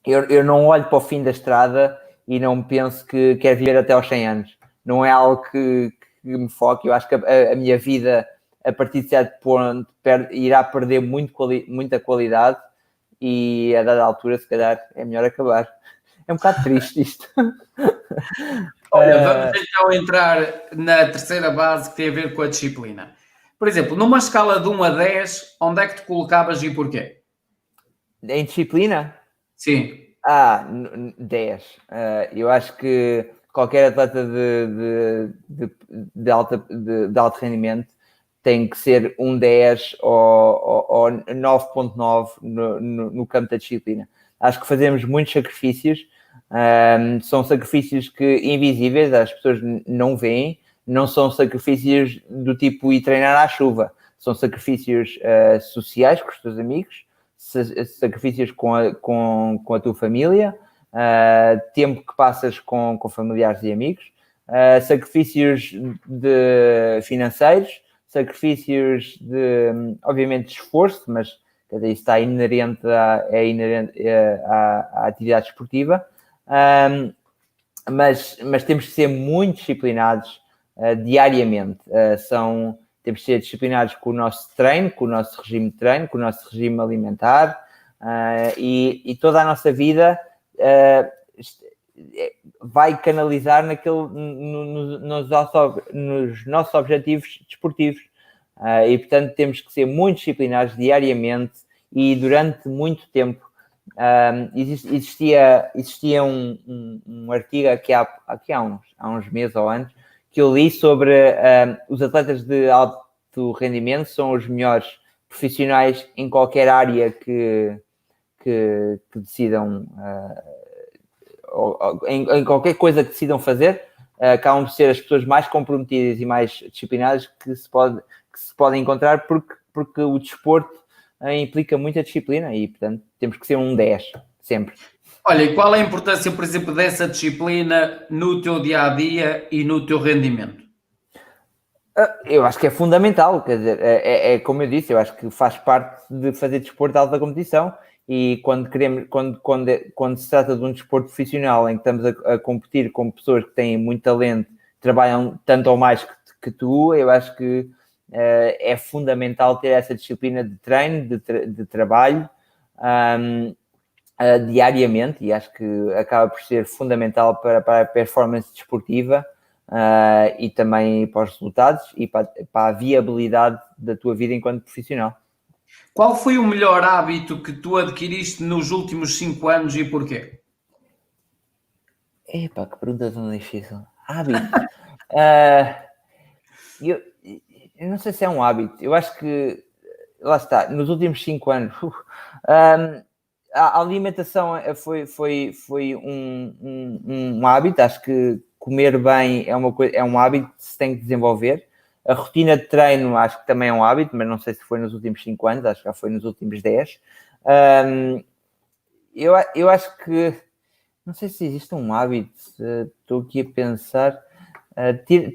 Eu não olho para o fim da estrada e não penso que quero viver até aos 100 anos. Não é algo que me foque. Eu acho que a minha vida, a partir de certo ponto, irá perder muita qualidade e a dada altura, se calhar, é melhor acabar. É um bocado triste isto. Olha, vamos então entrar na terceira base que tem a ver com a disciplina. Por exemplo, numa escala de 1 a 10, onde é que te colocavas e porquê? Em disciplina? Sim. 10. Eu acho que qualquer atleta de alto rendimento tem que ser um 10 ou 9.9 no campo da disciplina. Acho que fazemos muitos sacrifícios, são sacrifícios invisíveis, as pessoas não veem, não são sacrifícios do tipo ir treinar à chuva, são sacrifícios sociais com os teus amigos, sacrifícios com a tua família, tempo que passas com familiares e amigos, sacrifícios financeiros, sacrifícios obviamente, de esforço, mas isso está inerente à atividade esportiva, mas temos que ser muito disciplinados diariamente. Temos que ser disciplinados com o nosso treino, com o nosso regime de treino, com o nosso regime alimentar, e toda a nossa vida vai canalizar nos nossos objetivos desportivos. E, portanto, temos que ser muito disciplinados diariamente e durante muito tempo. Existia um artigo aqui há uns meses ou anos que eu li sobre os atletas de alto rendimento são os melhores profissionais em qualquer área que decidam, em qualquer coisa que decidam fazer, acabam por ser as pessoas mais comprometidas e mais disciplinadas que se podem encontrar, porque o desporto implica muita disciplina e, portanto, temos que ser um 10, sempre. Olha, e qual é a importância, por exemplo, dessa disciplina no teu dia-a-dia e no teu rendimento? Eu acho que é fundamental, quer dizer, é como eu disse, eu acho que faz parte de fazer desporto de alta competição e quando se trata de um desporto profissional em que estamos a competir com pessoas que têm muito talento, trabalham tanto ou mais que tu, eu acho que é fundamental ter essa disciplina de treino, de trabalho, diariamente, e acho que acaba por ser fundamental para a performance desportiva e também para os resultados e para a viabilidade da tua vida enquanto profissional. Qual foi o melhor hábito que tu adquiriste nos últimos 5 anos e porquê? Epá, que pergunta tão difícil. Hábito? Eu não sei se é um hábito. Eu acho que, lá está, nos últimos 5 anos, a alimentação foi um hábito. Acho que comer bem é um hábito que se tem que desenvolver. A rotina de treino acho que também é um hábito, mas não sei se foi nos últimos 5 anos, acho que já foi nos últimos 10. Eu acho que, não sei se existe um hábito, estou aqui a pensar,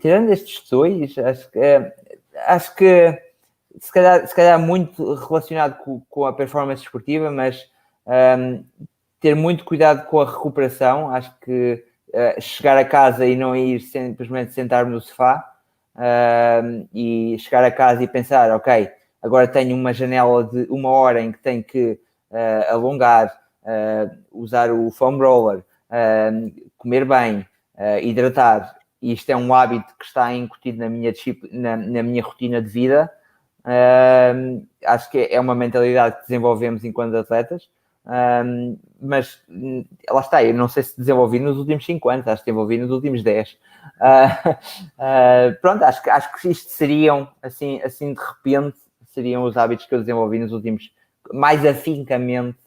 tirando estes dois, acho que se calhar muito relacionado com a performance esportiva, mas ter muito cuidado com a recuperação. Acho que chegar a casa e não ir simplesmente sentar-me no sofá, e chegar a casa e pensar, ok, agora tenho uma janela de 1 hora em que tenho que alongar, usar o foam roller, comer bem, hidratar. E isto é um hábito que está incutido na minha rotina de vida. Acho que é uma mentalidade que desenvolvemos enquanto atletas, mas lá está, eu não sei se desenvolvi nos últimos 5 anos, acho que desenvolvi nos últimos 10. Pronto, acho que isto seriam, assim de repente, seriam os hábitos que eu desenvolvi mais afincamente,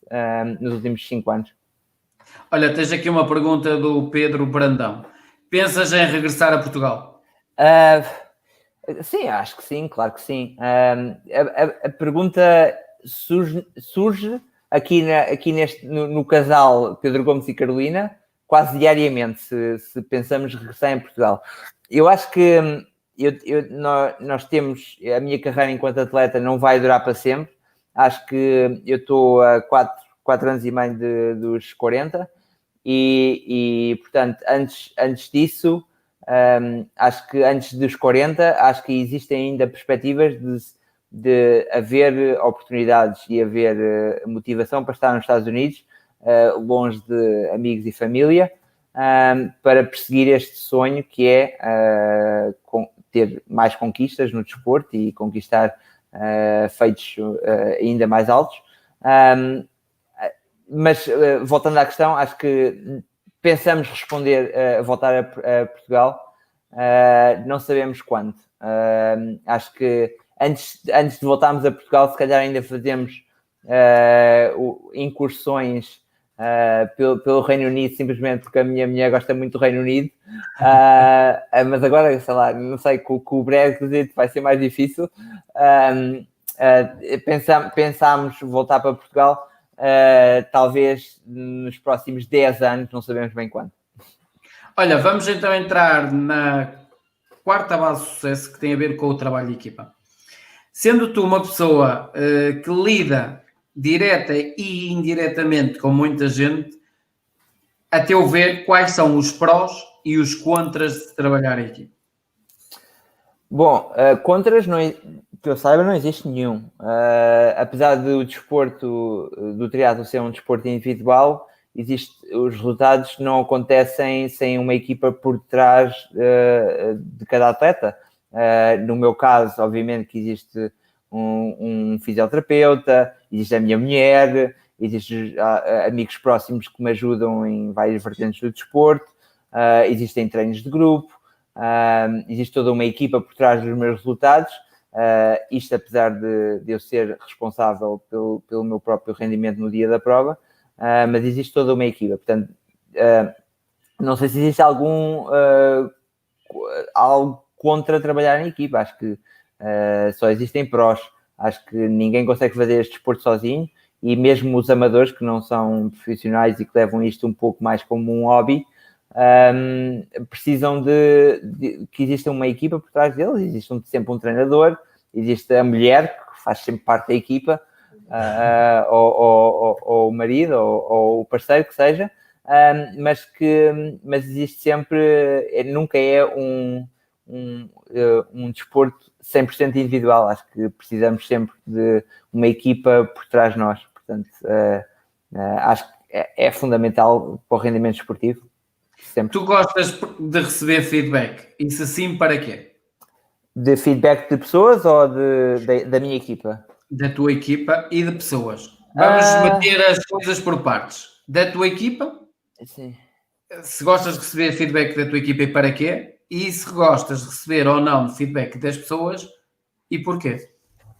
nos últimos 5 anos. Olha, tens aqui uma pergunta do Pedro Brandão. Pensas em regressar a Portugal? Sim, acho que sim, claro que sim. A pergunta surge aqui no casal Pedro Gomes e Carolina, quase diariamente, se pensamos regressar em Portugal. Eu acho que nós temos, a minha carreira enquanto atleta não vai durar para sempre. Acho que eu estou a 4 anos e meio dos 40 e portanto, antes disso, acho que antes dos 40, acho que existem ainda perspectivas de haver oportunidades e haver motivação para estar nos Estados Unidos, longe de amigos e família, para perseguir este sonho que é ter mais conquistas no desporto e conquistar feitos ainda mais altos. Mas voltando à questão, acho que pensamos responder a voltar a Portugal, não sabemos quando. Acho que antes de voltarmos a Portugal, se calhar ainda fazemos incursões pelo Reino Unido, simplesmente porque a minha mulher gosta muito do Reino Unido. Mas agora, sei lá, não sei, com o Brexit vai ser mais difícil. Pensámos voltar para Portugal, talvez nos próximos 10 anos, não sabemos bem quando. Olha, vamos então entrar na quarta base de sucesso, que tem a ver com o trabalho de equipa. Sendo tu uma pessoa que lida direta e indiretamente com muita gente, a teu ver, quais são os prós e os contras de trabalhar em equipa? Bom, contras, que eu saiba, não existe nenhum. Apesar do desporto, do triatlo ser um desporto individual, os resultados não acontecem sem uma equipa por trás de cada atleta. No meu caso, obviamente que existe um fisioterapeuta, existe a minha mulher, existem amigos próximos que me ajudam em várias vertentes do desporto, existem treinos de grupo, existe toda uma equipa por trás dos meus resultados. Isto apesar de eu ser responsável pelo meu próprio rendimento no dia da prova, mas existe toda uma equipa. Portanto, não sei se existe algo contra trabalhar em equipa. Acho que só existem prós. Acho que ninguém consegue fazer este desporto sozinho, e mesmo os amadores que não são profissionais e que levam isto um pouco mais como um hobby, precisam de que exista uma equipa por trás deles. Existe sempre um treinador, existe a mulher que faz sempre parte da equipa, ou o marido ou o parceiro que seja, mas existe sempre, nunca é um desporto 100% individual. Acho que precisamos sempre de uma equipa por trás de nós. Portanto, acho que é fundamental para o rendimento esportivo. Sempre. Tu gostas de receber feedback? E se sim, para quê? De feedback de pessoas ou da minha equipa? Da tua equipa e de pessoas. Vamos meter as coisas por partes. Da tua equipa? Sim. Se gostas de receber feedback da tua equipa e para quê? E se gostas de receber ou não feedback das pessoas e porquê?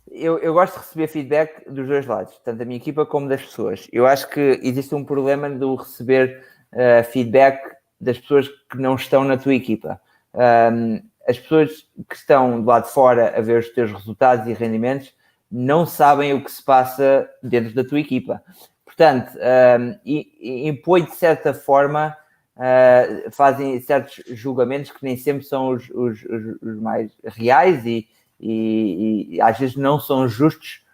Eu gosto de receber feedback dos dois lados, tanto da minha equipa como das pessoas. Eu acho que existe um problema do receber feedback das pessoas que não estão na tua equipa. As pessoas que estão do lado de fora a ver os teus resultados e rendimentos não sabem o que se passa dentro da tua equipa. Portanto, impõe de certa forma, fazem certos julgamentos que nem sempre são os mais reais e às vezes não são justos,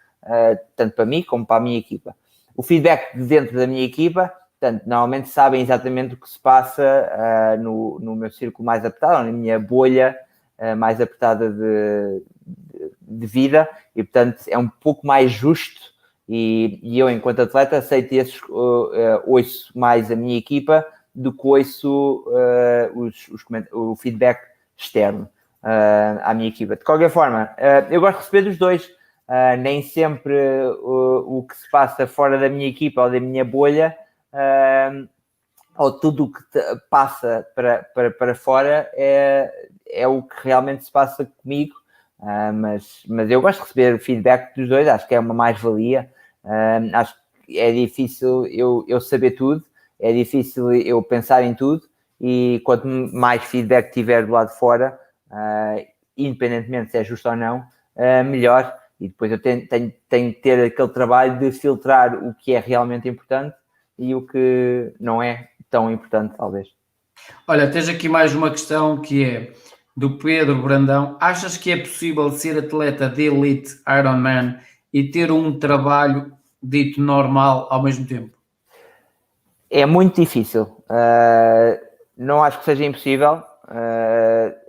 tanto para mim como para a minha equipa. O feedback de dentro da minha equipa, portanto, normalmente sabem exatamente o que se passa no meu círculo mais apertado, na minha bolha mais apertada de vida, e portanto é um pouco mais justo, e eu, enquanto atleta, aceito ouço mais a minha equipa do que ouço o feedback externo à minha equipa. De qualquer forma, eu gosto de receber dos dois. Nem sempre o que se passa fora da minha equipa ou da minha bolha, ou tudo o que passa para fora é o que realmente se passa comigo. Mas eu gosto de receber feedback dos dois. Acho que é uma mais-valia. Acho que é difícil eu saber tudo, é difícil eu pensar em tudo, e quanto mais feedback tiver do lado de fora, independentemente se é justo ou não, melhor. E depois eu tenho que ter aquele trabalho de filtrar o que é realmente importante e o que não é tão importante, talvez. Olha, tens aqui mais uma questão que é do Pedro Brandão. Achas que é possível ser atleta de elite Ironman e ter um trabalho dito normal ao mesmo tempo? É muito difícil. Não acho que seja impossível.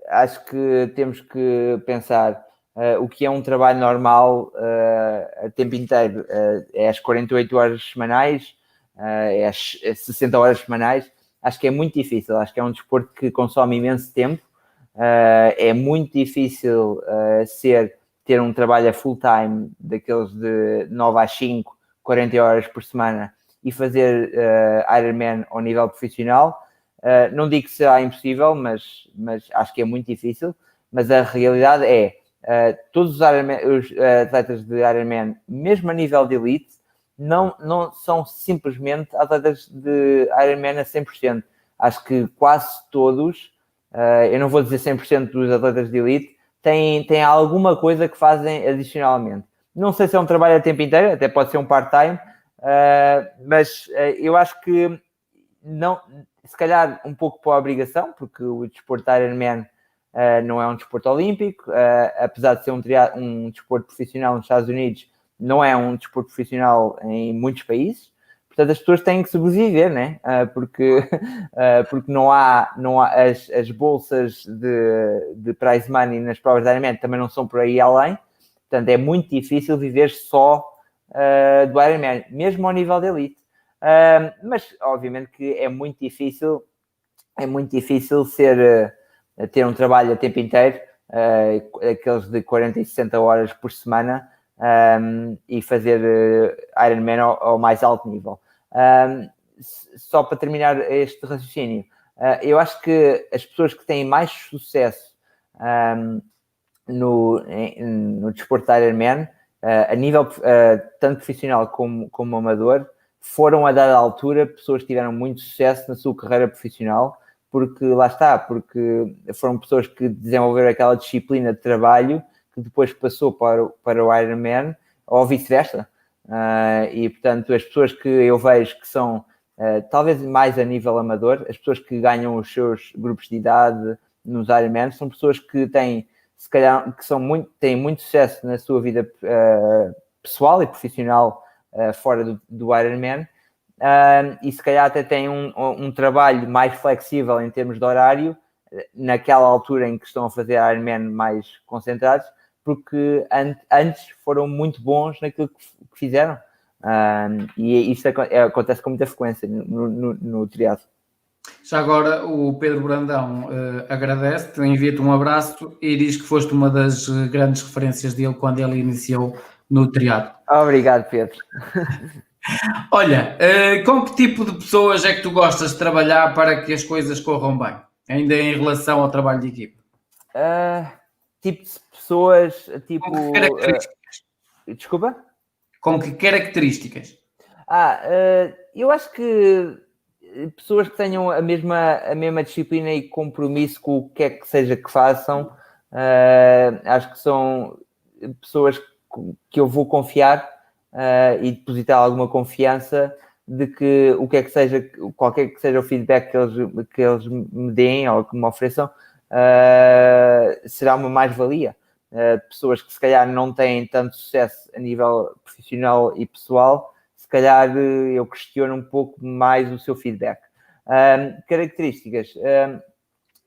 Acho que temos que pensar o que é um trabalho normal a tempo inteiro. É as 48 horas semanais, é as 60 horas semanais. Acho que é muito difícil. Acho que é um desporto que consome imenso tempo. É muito difícil ter um trabalho a full time, daqueles de 9 às 5, 40 horas por semana, e fazer Ironman ao nível profissional. Não digo que será impossível, mas acho que é muito difícil. Mas a realidade é, todos os atletas de Ironman, mesmo a nível de elite, não são simplesmente atletas de Ironman a 100%. Acho que quase todos, eu não vou dizer 100% dos atletas de elite, têm alguma coisa que fazem adicionalmente. Não sei se é um trabalho a tempo inteiro, até pode ser um part-time, mas eu acho que não, se calhar um pouco por obrigação, porque o desporto Ironman não é um desporto olímpico, apesar de ser um desporto profissional nos Estados Unidos, não é um desporto profissional em muitos países. Portanto, as pessoas têm que sobreviver, né? Porque não há as bolsas de prize money nas provas de Ironman também não são por aí além. Portanto, é muito difícil viver só do Ironman, mesmo ao nível de elite. Mas, obviamente, que é muito difícil ter um trabalho a tempo inteiro, aqueles de 40 e 60 horas por semana, e fazer Ironman ao mais alto nível. Só para terminar este raciocínio, eu acho que as pessoas que têm mais sucesso no desporto de Ironman, a nível tanto profissional como amador, foram a dada altura pessoas que tiveram muito sucesso na sua carreira profissional, porque lá está, porque foram pessoas que desenvolveram aquela disciplina de trabalho que depois passou para o Ironman, ou vice-versa. E, portanto, as pessoas que eu vejo que são, talvez mais a nível amador, as pessoas que ganham os seus grupos de idade nos Ironman, são pessoas que têm, se calhar, têm muito sucesso na sua vida pessoal e profissional fora do Ironman, e se calhar até têm um trabalho mais flexível em termos de horário, naquela altura em que estão a fazer Ironman mais concentrados, porque antes foram muito bons naquilo que fizeram. E isso acontece com muita frequência no triatlo. Já agora o Pedro Brandão agradece-te, envia-te um abraço e diz que foste uma das grandes referências dele quando ele iniciou no triatlo. Obrigado, Pedro. Olha, com que tipo de pessoas é que tu gostas de trabalhar para que as coisas corram bem? Ainda em relação ao trabalho de equipe? Tipo de pessoas, tipo... Com que características? Desculpa? Com que características? Eu acho que pessoas que tenham a mesma disciplina e compromisso com o que é que seja que façam, acho que são pessoas que eu vou confiar e depositar alguma confiança de que o que é que seja, qualquer que seja o feedback que eles me deem ou que me ofereçam, será uma mais-valia. Pessoas que se calhar não têm tanto sucesso a nível profissional e pessoal, se calhar eu questiono um pouco mais o seu feedback. Características,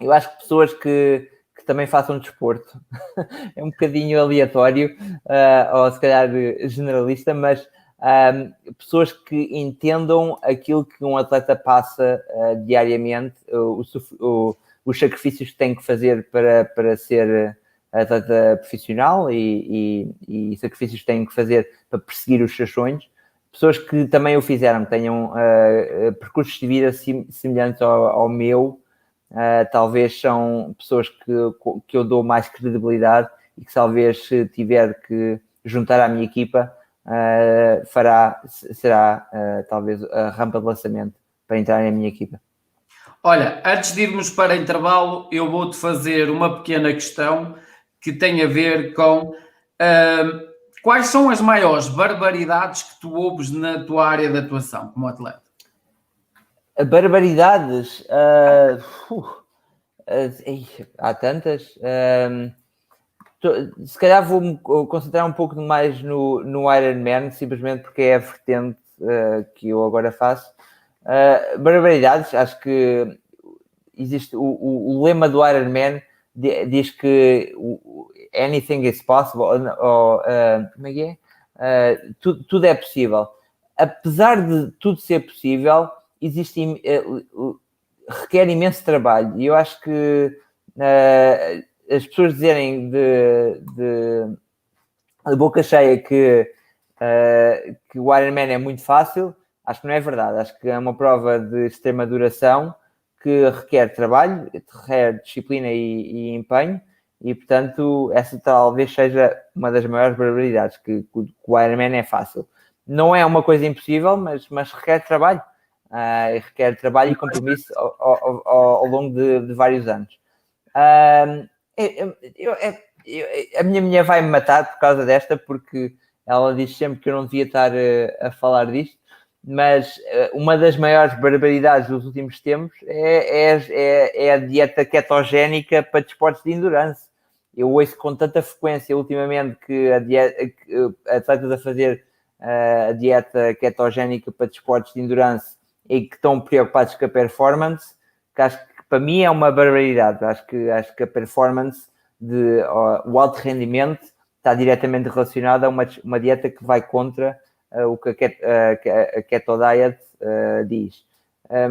eu acho que pessoas que também façam desporto, é um bocadinho aleatório, ou se calhar generalista, mas pessoas que entendam aquilo que um atleta passa diariamente, os sacrifícios que tem que fazer para ser atleta profissional e sacrifícios que têm que fazer para perseguir os seus sonhos. Pessoas que também o fizeram, tenham percursos de vida semelhantes ao meu, talvez são pessoas que eu dou mais credibilidade e que talvez se tiver que juntar à minha equipa, será talvez a rampa de lançamento para entrar na minha equipa. Olha, antes de irmos para intervalo, eu vou-te fazer uma pequena questão que tem a ver com quais são as maiores barbaridades que tu ouves na tua área de atuação como atleta? Barbaridades. Há tantas. Se calhar vou-me concentrar um pouco mais no Ironman, simplesmente porque é a vertente que eu agora faço. Barbaridades, acho que existe o lema do Ironman diz que anything is possible, ou como é que é? Tudo é possível. Apesar de tudo ser possível, requer imenso trabalho. E eu acho que as pessoas dizerem de boca cheia que o Ironman é muito fácil, acho que não é verdade. Acho que é uma prova de extrema duração que requer trabalho, requer disciplina e empenho, e portanto essa talvez seja uma das maiores barbaridades, que o Ironman é fácil. Não é uma coisa impossível, mas requer trabalho. Requer trabalho e compromisso ao longo de vários anos. A minha mulher vai-me matar por causa desta, porque ela diz sempre que eu não devia estar a falar disto, mas uma das maiores barbaridades dos últimos tempos é a dieta ketogénica para desportos de endurance. Eu ouço com tanta frequência ultimamente que atletas a fazer a dieta ketogénica para desportos de endurance e que estão preocupados com a performance, que acho que para mim é uma barbaridade. Acho que a performance, o alto rendimento, está diretamente relacionada a uma dieta que vai contra o que a Keto Diet diz.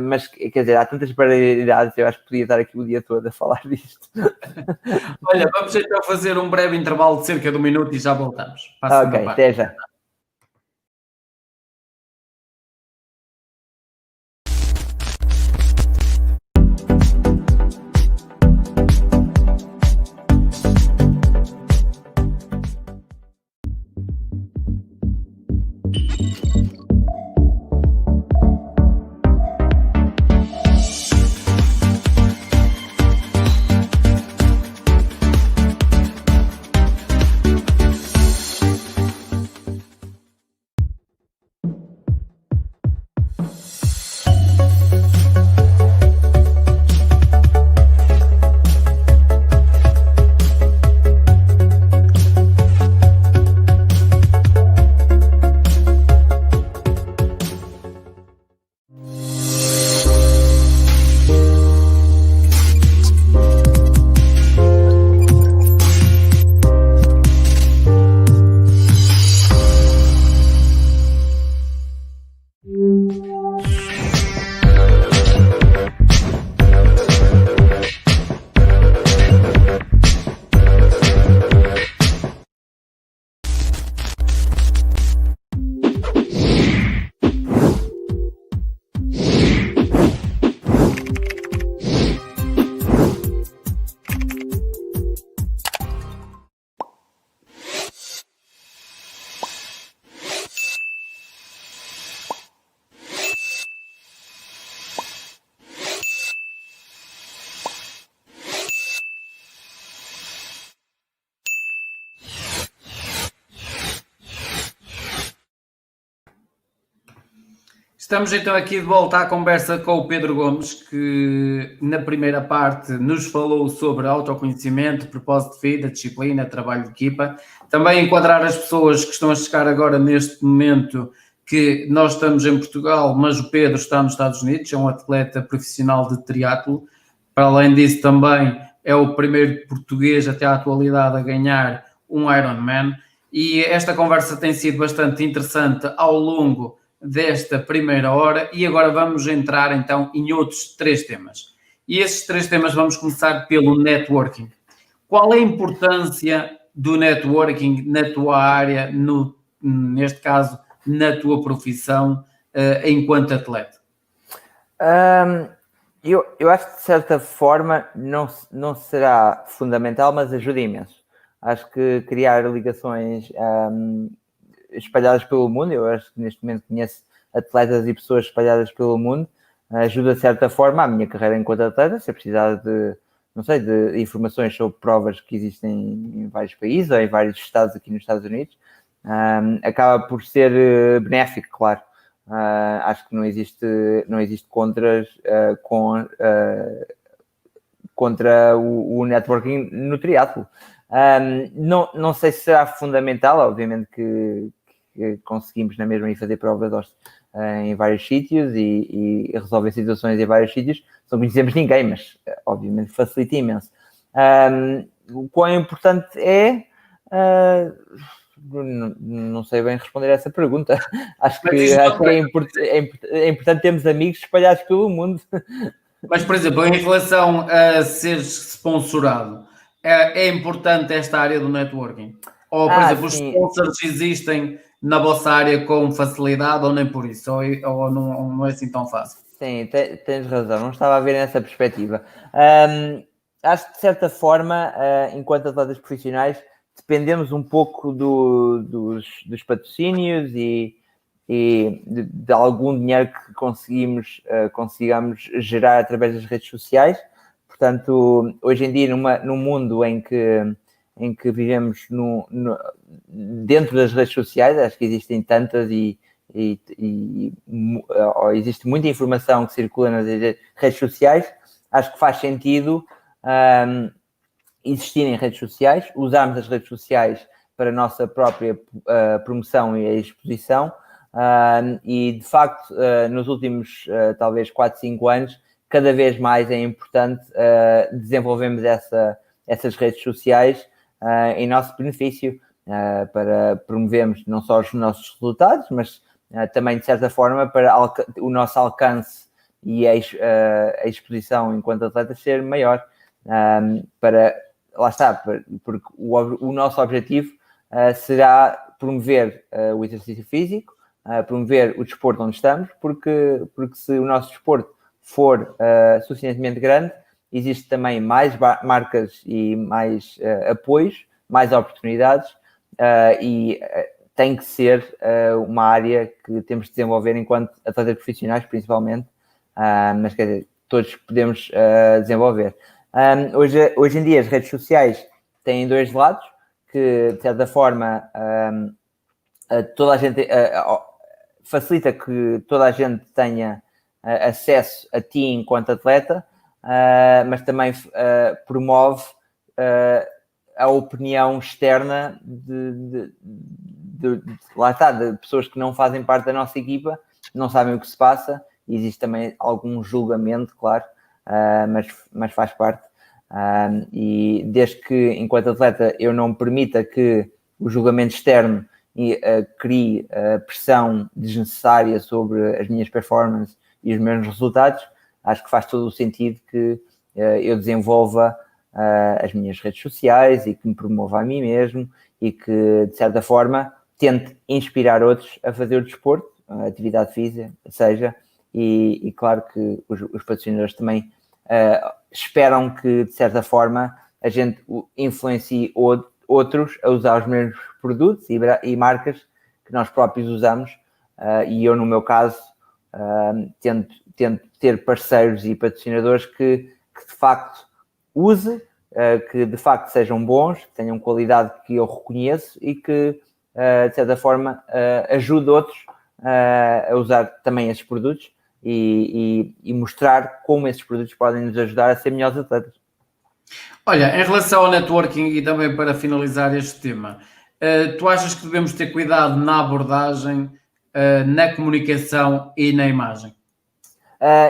Mas, quer dizer, há tantas barbaridades, eu acho que podia estar aqui o dia todo a falar disto. Olha, vamos então fazer um breve intervalo de cerca de 1 minuto e já voltamos. Ok, até já. Estamos então aqui de volta à conversa com o Pedro Gomes, que na primeira parte nos falou sobre autoconhecimento, propósito de vida, disciplina, trabalho de equipa. Também enquadrar as pessoas que estão a chegar agora neste momento, que nós estamos em Portugal, mas o Pedro está nos Estados Unidos, é um atleta profissional de triatlo. Para além disso, também é o primeiro português até à atualidade a ganhar um Ironman. E esta conversa tem sido bastante interessante ao longo desta primeira hora, e agora vamos entrar então em outros 3 temas. E esses 3 temas vamos começar pelo networking. Qual é a importância do networking na tua área, neste caso, na tua profissão, enquanto atleta? Eu acho que de certa forma não será fundamental, mas ajuda imenso. Acho que criar ligações espalhadas pelo mundo, eu acho que neste momento conheço atletas e pessoas espalhadas pelo mundo, ajuda de certa forma a minha carreira enquanto atleta, se eu precisar de informações sobre provas que existem em vários países ou em vários estados aqui nos Estados Unidos, acaba por ser benéfico, claro. Acho que não existe contras contra o networking no triatlo. Não sei se será fundamental, obviamente que conseguimos na mesma ir fazer provas em vários sítios e resolver situações em vários sítios. Não conhecemos ninguém, mas obviamente facilita imenso. O quão importante é... não sei bem responder a essa pergunta. Acho que é importante termos amigos espalhados pelo mundo. Mas, por exemplo, em relação a seres sponsorado, é importante esta área do networking? Ou, por exemplo, sim. os sponsors existem na vossa área com facilidade ou nem por isso? Ou não é assim tão fácil? Sim, tens razão. Não estava a ver nessa perspectiva. Acho que, de certa forma, enquanto atletas profissionais, dependemos um pouco dos patrocínios e de algum dinheiro que consigamos gerar através das redes sociais. Portanto, hoje em dia, num mundo em que vivemos dentro das redes sociais, acho que existem tantas e existe muita informação que circula nas redes sociais. Acho que faz sentido existir em redes sociais, usarmos as redes sociais para a nossa própria promoção e exposição. E de facto, nos últimos talvez 4, 5 anos, cada vez mais é importante desenvolvermos essas redes sociais em nosso benefício, para promovermos não só os nossos resultados, mas também, de certa forma, para o nosso alcance e a exposição enquanto atletas ser maior. Lá está, porque o nosso objetivo será promover o exercício físico, promover o desporto onde estamos, porque se o nosso desporto for suficientemente grande, existe também mais marcas e mais apoios, mais oportunidades, e tem que ser uma área que temos de desenvolver enquanto atletas profissionais, principalmente, mas quer dizer, todos podemos desenvolver. Hoje em dia as redes sociais têm dois lados, que de certa forma toda a gente facilita que toda a gente tenha acesso a ti enquanto atleta, mas também promove a opinião externa lá está, de pessoas que não fazem parte da nossa equipa, não sabem o que se passa, e existe também algum julgamento, claro, mas faz parte. E desde que, enquanto atleta, eu não permita que o julgamento externo crie pressão desnecessária sobre as minhas performances e os meus resultados, acho que faz todo o sentido que eu desenvolva as minhas redes sociais e que me promova a mim mesmo e que, de certa forma, tente inspirar outros a fazer o desporto, a atividade física, seja, e claro que os patrocinadores também esperam que, de certa forma, a gente influencie outros a usar os mesmos produtos e marcas que nós próprios usamos, e eu, no meu caso, tento ter parceiros e patrocinadores que de facto use, que de facto sejam bons, que tenham qualidade que eu reconheço e que, de certa forma, ajude outros a usar também esses produtos e mostrar como esses produtos podem nos ajudar a ser melhores atletas. Olha, em relação ao networking e também para finalizar este tema, tu achas que devemos ter cuidado na abordagem, na comunicação e na imagem?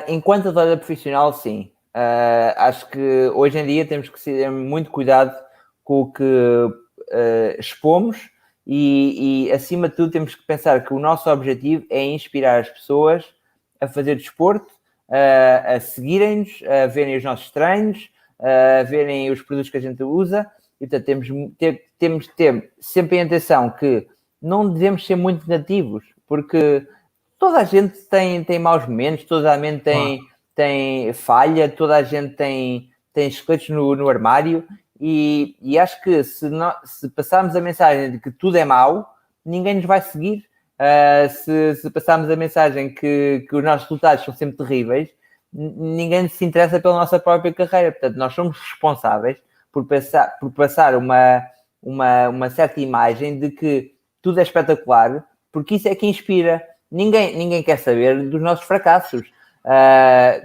Enquanto atleta profissional, sim. Acho que hoje em dia temos que ter muito cuidado com o que expomos e, acima de tudo, temos que pensar que o nosso objetivo é inspirar as pessoas a fazer desporto, a seguirem-nos, a verem os nossos treinos, a verem os produtos que a gente usa, e portanto temos de ter sempre em atenção que não devemos ser muito negativos, porque toda a gente tem maus momentos, toda a gente tem falha, toda a gente tem esqueletos no armário, e acho que se passarmos a mensagem de que tudo é mau, ninguém nos vai seguir. Se passarmos a mensagem que os nossos resultados são sempre terríveis, ninguém se interessa pela nossa própria carreira. Portanto, nós somos responsáveis por passar uma certa imagem de que tudo é espetacular, porque isso é que inspira. ninguém quer saber dos nossos fracassos.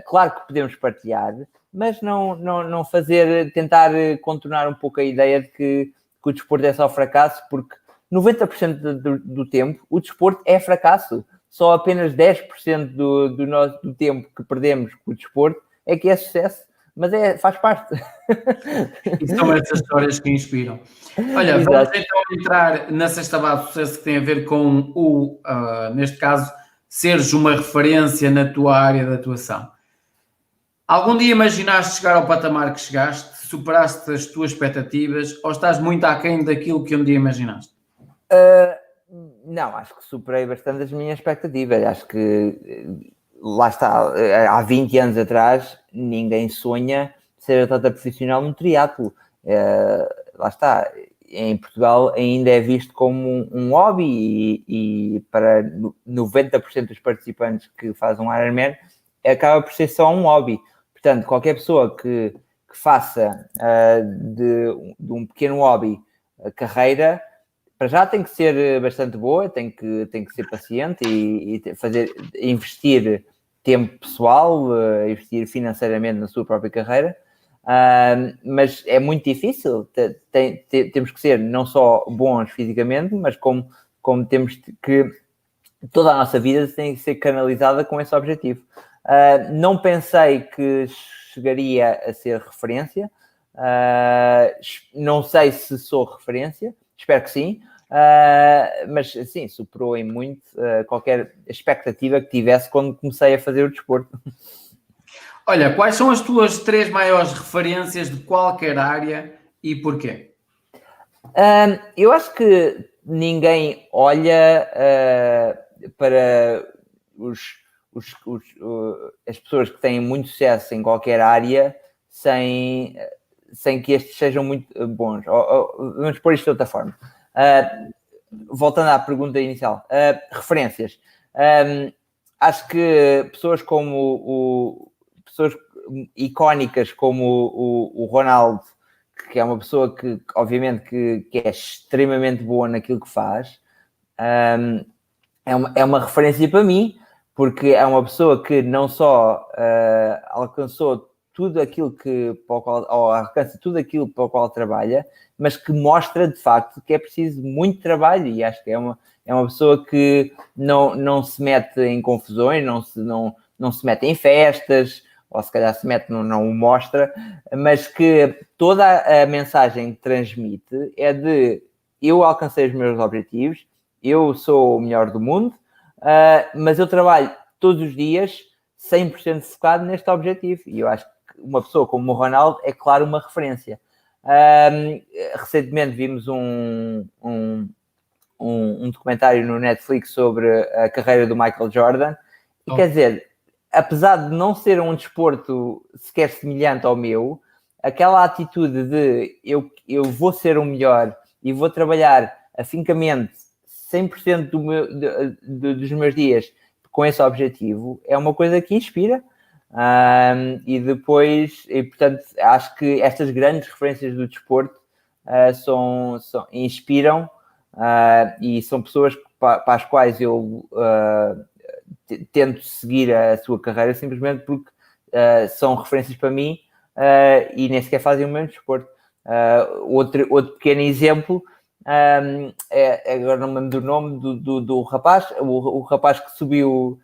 Claro que podemos partilhar, mas não tentar contornar um pouco a ideia de que o desporto é só fracasso, porque 90% do tempo o desporto é fracasso. Só apenas 10% do tempo que perdemos com o desporto é que é sucesso, mas faz parte. E são essas histórias que inspiram. Olha, Exato. vamos então entrar na sexta base de sucesso, que tem a ver com neste caso, seres uma referência na tua área de atuação. Algum dia imaginaste chegar ao patamar que chegaste? Superaste as tuas expectativas ou estás muito aquém daquilo que um dia imaginaste? Não, acho que superei bastante as minhas expectativas. Acho que, lá está, há 20 anos atrás, ninguém sonha ser atleta profissional no triatlo. Lá está, em Portugal ainda é visto como um hobby e para 90% dos participantes que fazem um Ironman, acaba por ser só um hobby. Portanto, qualquer pessoa que faça de um pequeno hobby a carreira, para já tem que ser bastante boa, tem que ser paciente e investir tempo pessoal, investir financeiramente na sua própria carreira, mas é muito difícil. Temos que ser não só bons fisicamente, mas como temos que... Toda a nossa vida tem que ser canalizada com esse objetivo. Não pensei que chegaria a ser referência. Não sei se sou referência. Espero que sim. Mas sim, superou em muito qualquer expectativa que tivesse quando comecei a fazer o desporto. Olha, quais são as tuas 3 maiores referências de qualquer área e porquê? Eu acho que ninguém olha para as pessoas que têm muito sucesso em qualquer área sem que estes sejam muito bons. Vamos pôr isto de outra forma. Voltando à pergunta inicial, referências. Acho que pessoas pessoas icónicas como o Ronaldo, que é uma pessoa que obviamente que é extremamente boa naquilo que faz, é uma referência para mim, porque é uma pessoa que não só alcançou tudo aquilo alcança tudo aquilo para o qual trabalha, mas que mostra de facto que é preciso muito trabalho, e acho que é uma pessoa que não se mete em confusões, não se mete em festas, ou se calhar se mete, não o mostra, mas que toda a mensagem que transmite é de: eu alcancei os meus objetivos, eu sou o melhor do mundo, mas eu trabalho todos os dias 100% focado neste objetivo. E eu acho que uma pessoa como o Ronaldo é, claro, uma referência. Recentemente vimos um documentário no Netflix sobre a carreira do Michael Jordan, e quer dizer, apesar de não ser um desporto sequer semelhante ao meu, aquela atitude de eu vou ser o melhor e vou trabalhar afincamente 100% dos meus dias com esse objetivo, é uma coisa que inspira. E portanto, acho que estas grandes referências do desporto inspiram, e são pessoas para as quais eu tento seguir a sua carreira simplesmente porque são referências para mim, e nem sequer fazem o mesmo desporto. Outro pequeno exemplo, agora não me lembro do nome do rapaz, o rapaz que subiu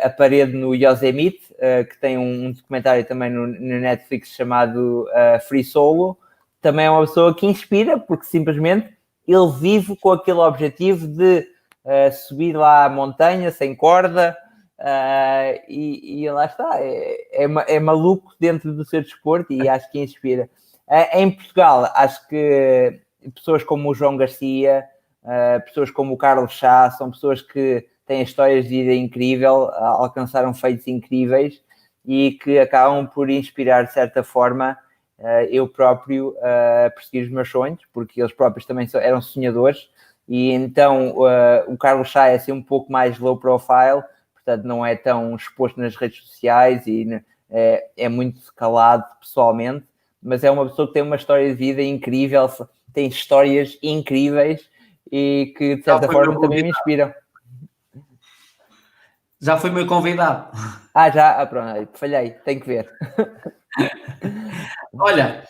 a parede no Yosemite, que tem um documentário também no Netflix chamado Free Solo. Também é uma pessoa que inspira, porque simplesmente ele vive com aquele objetivo de subir lá a montanha sem corda, e lá está, é maluco dentro do seu desporto, e acho que inspira. Em Portugal, acho que pessoas como o João Garcia, pessoas como o Carlos Chá, são pessoas que têm histórias de vida incrível, alcançaram feitos incríveis e que acabam por inspirar, de certa forma, eu próprio a perseguir os meus sonhos, porque eles próprios também eram sonhadores. E então o Carlos Chá é assim um pouco mais low profile, portanto não é tão exposto nas redes sociais e é muito calado pessoalmente, mas é uma pessoa que tem uma história de vida incrível, tem histórias incríveis e que de certa forma também me inspiram. Já fui meu convidado. Já, pronto, falhei, tenho que ver. Olha,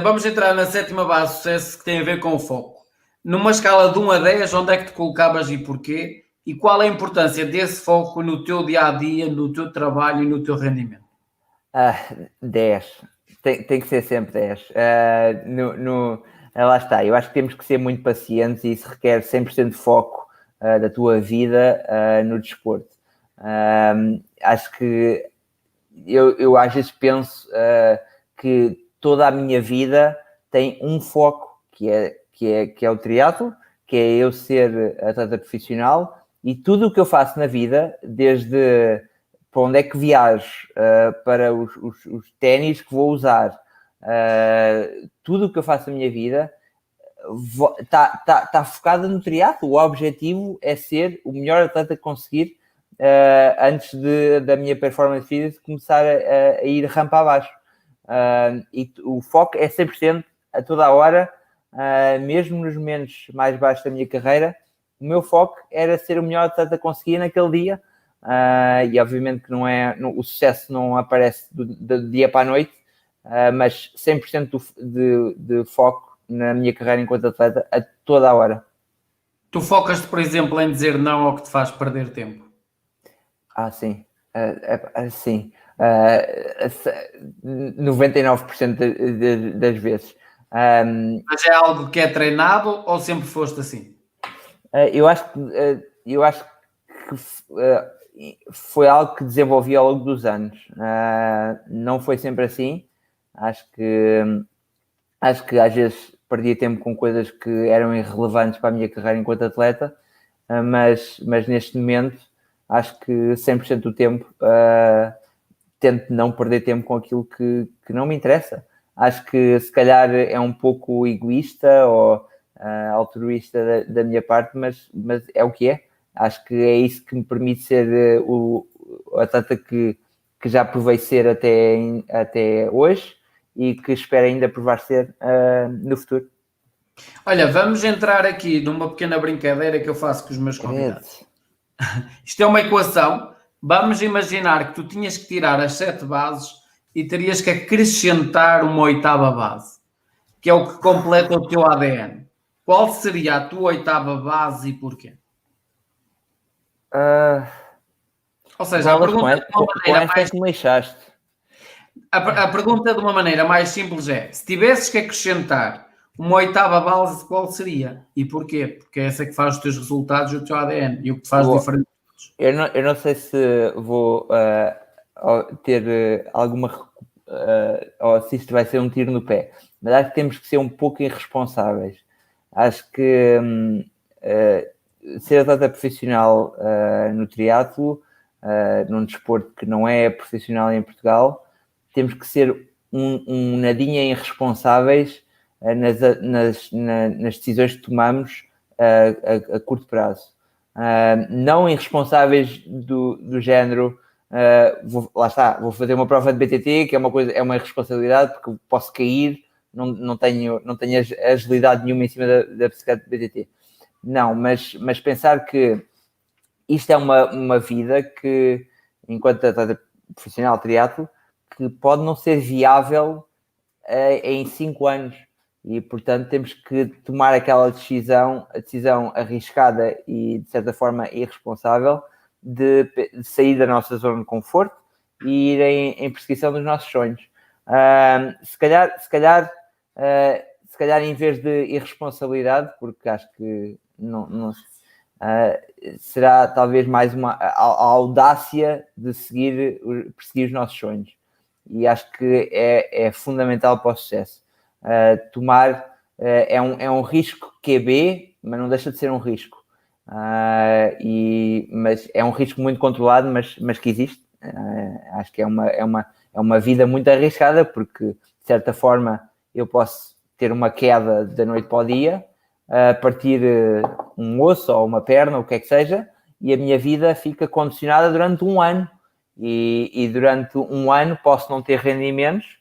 vamos entrar na sétima base de sucesso que tem a ver com o foco. Numa escala de 1 a 10, onde é que te colocavas e porquê? E qual é a importância desse foco no teu dia a dia, no teu trabalho e no teu rendimento? 10. Tem que ser sempre 10. Lá está, eu acho que temos que ser muito pacientes e isso requer 100% de foco da tua vida no desporto. Acho que eu às vezes penso que toda a minha vida tem um foco que é o triatlo, que é eu ser atleta profissional, e tudo o que eu faço na vida, desde para onde é que viajo, para os ténis que vou usar, tudo o que eu faço na minha vida está focado no triatlo. O objetivo é ser o melhor atleta que conseguir antes da minha performance física começar a ir rampa abaixo. E o foco é 100% a toda a hora, mesmo nos momentos mais baixos da minha carreira. O meu foco era ser o melhor atleta que conseguia naquele dia. E obviamente que o sucesso não aparece do dia para a noite, mas 100% de foco na minha carreira enquanto atleta a toda a hora. Tu focas-te, por exemplo, em dizer não ao que te faz perder tempo? Sim. Sim. 99% das vezes. Mas é algo que é treinado ou sempre foste assim? Eu acho que foi algo que desenvolvi ao longo dos anos. Não foi sempre assim. Acho que às vezes perdia tempo com coisas que eram irrelevantes para a minha carreira enquanto atleta, mas neste momento acho que 100% do tempo tento não perder tempo com aquilo que não me interessa. Acho que se calhar é um pouco egoísta ou altruísta da minha parte, mas é o que é. Acho que é isso que me permite ser o atleta que já provei ser até hoje e que espero ainda provar ser no futuro. Olha, vamos entrar aqui numa pequena brincadeira que eu faço com os meus Credo. convidados. Isto é uma equação. Vamos imaginar que tu tinhas que tirar as 7 bases e terias que acrescentar uma oitava base, que é o que completa o teu ADN. Qual seria a tua oitava base e porquê? Ou seja, a Bolas com pergunta de uma maneira esta mais, que me lixaste. a pergunta de uma maneira mais simples é: se tivesses que acrescentar uma oitava base, qual seria? E porquê? Porque é essa que faz os teus resultados e o teu ADN e o que te faz diferente. Eu não sei se vou ter alguma ou se isto vai ser um tiro no pé, mas acho que temos que ser um pouco irresponsáveis. Acho que ser atleta profissional no triatlo, num desporto que não é profissional em Portugal, temos que ser um nadinha irresponsáveis nas decisões que tomamos a curto prazo. Não irresponsáveis do género, vou fazer uma prova de BTT, que é uma irresponsabilidade, porque posso cair, não tenho agilidade nenhuma em cima da bicicleta de BTT. Não, mas pensar que isto é uma vida que, enquanto atleta profissional triatlo, que pode não ser viável em 5 anos. E, portanto, temos que tomar aquela decisão, a decisão arriscada e, de certa forma, irresponsável de sair da nossa zona de conforto e ir em perseguição dos nossos sonhos. Se calhar, em vez de irresponsabilidade, porque acho que não será talvez mais a audácia de perseguir os nossos sonhos. E acho que é fundamental para o sucesso. Tomar é um risco QB, mas não deixa de ser um risco. Mas é um risco muito controlado, mas que existe. Acho que é uma vida muito arriscada, porque de certa forma eu posso ter uma queda da noite para o dia, partir um osso ou uma perna, o que é que seja, e a minha vida fica condicionada durante um ano. E durante um ano posso não ter rendimentos,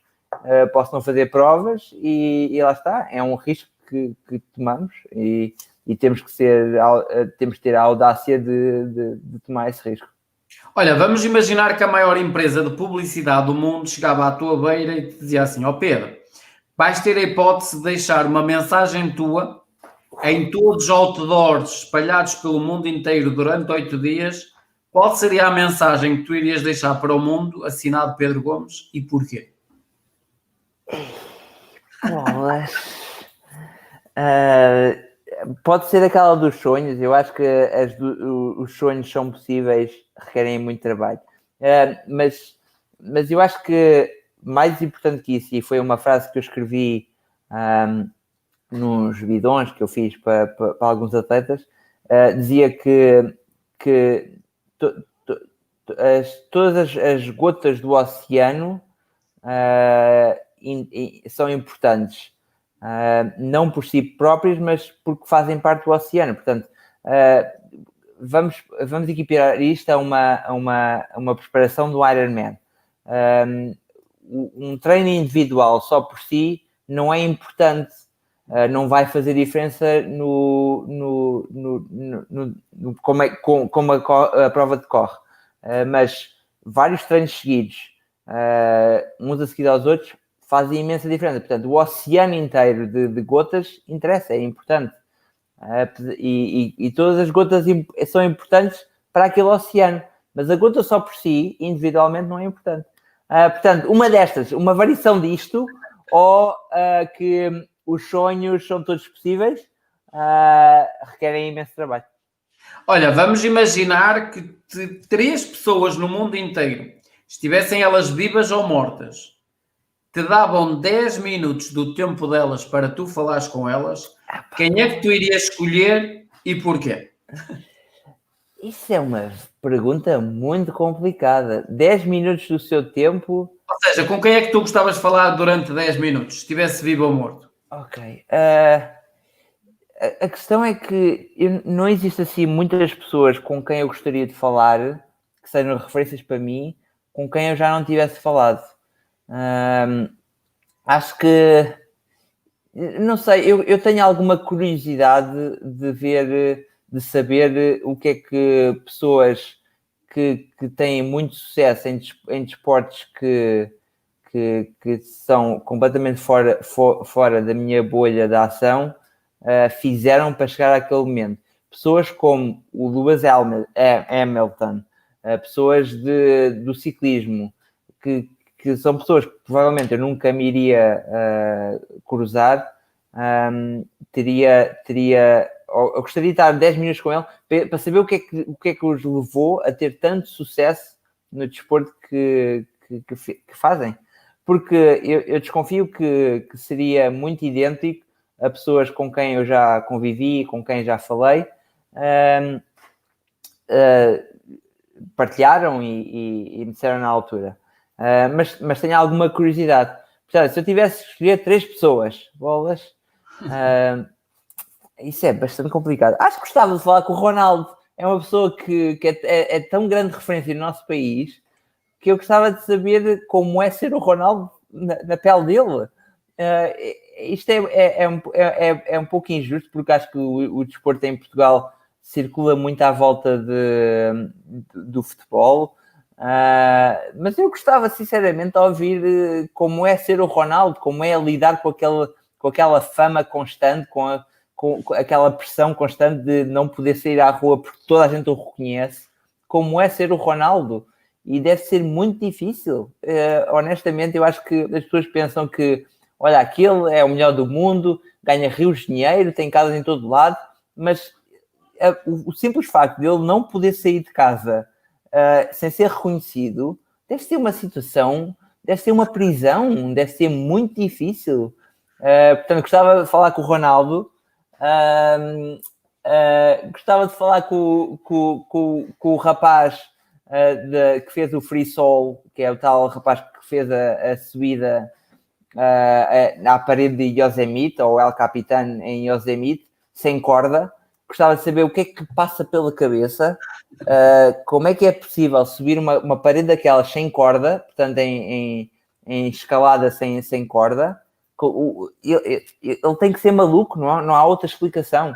posso não fazer provas e lá está. É um risco que tomamos e temos que ter a audácia de tomar esse risco. Olha, vamos imaginar que a maior empresa de publicidade do mundo chegava à tua beira e te dizia assim: ó Pedro, vais ter a hipótese de deixar uma mensagem tua em todos os outdoors espalhados pelo mundo inteiro durante 8 dias. Qual seria a mensagem que tu irias deixar para o mundo, assinado Pedro Gomes, e porquê? Bolas. Pode ser aquela dos sonhos. Eu acho que os sonhos são possíveis, requerem muito trabalho. Mas eu acho que mais importante que isso, e foi uma frase que eu escrevi nos bidões que eu fiz para alguns atletas, dizia que todas as gotas do oceano são importantes. Não por si próprias, mas porque fazem parte do oceano. Portanto, vamos equiparar isto a uma preparação do Ironman. Um treino individual só por si não é importante, não vai fazer diferença no como a prova decorre. Mas vários treinos seguidos, uns a seguir aos outros, fazem imensa diferença. Portanto, o oceano inteiro de gotas interessa, é importante. E todas as gotas são importantes para aquele oceano. Mas a gota só por si, individualmente, não é importante. Portanto, uma variação disto, ou que os sonhos são todos possíveis, requerem imenso trabalho. Olha, vamos imaginar que 3 pessoas no mundo inteiro, estivessem elas vivas ou mortas, te davam 10 minutos do tempo delas para tu falares com elas, quem é que tu irias escolher e porquê? Isso é uma pergunta muito complicada. 10 minutos do seu tempo... Ou seja, com quem é que tu gostavas de falar durante 10 minutos, estivesse vivo ou morto? Ok. A questão é que não existe assim muitas pessoas com quem eu gostaria de falar, que sejam referências para mim, com quem eu já não tivesse falado. Acho que... Não sei, eu tenho alguma curiosidade de ver, de saber o que é que pessoas que têm muito sucesso em desportos que são completamente fora da minha bolha de ação, fizeram para chegar àquele momento. Pessoas como o Lewis Hamilton, pessoas do ciclismo, que são pessoas que provavelmente eu nunca me iria cruzar, eu gostaria de estar 10 minutos com ele para saber o que é que os levou a ter tanto sucesso no desporto que fazem. Porque eu desconfio que seria muito idêntico a pessoas com quem eu já convivi, com quem já falei, partilharam e me disseram na altura. Mas tenho alguma curiosidade. Portanto, se eu tivesse que escolher 3 pessoas, bolas, isso é bastante complicado. Acho que gostava de falar com o Ronaldo. É uma pessoa que é tão grande referência no nosso país que eu gostava de saber como é ser o Ronaldo na pele dele. Isto é um pouco injusto, porque acho que o desporto em Portugal circula muito à volta do futebol. Mas eu gostava sinceramente de ouvir como é ser o Ronaldo, como é lidar com aquela fama constante, com aquela pressão constante de não poder sair à rua porque toda a gente o reconhece, como é ser o Ronaldo. E deve ser muito difícil. Honestamente, eu acho que as pessoas pensam que, olha, aquele é o melhor do mundo, ganha rios de dinheiro, tem casas em todo lado, mas o simples facto de ele não poder sair de casa sem ser reconhecido, deve ser uma situação, deve ser uma prisão, deve ser muito difícil. Portanto, gostava de falar com o Ronaldo, gostava de falar com o rapaz que fez o Free Soul, que é o tal rapaz que fez a subida à parede de Yosemite, ou El Capitan em Yosemite, sem corda. Gostava de saber o que é que passa pela cabeça, como é que é possível subir uma parede daquelas sem corda, portanto em escalada sem corda. Ele tem que ser maluco, não há outra explicação.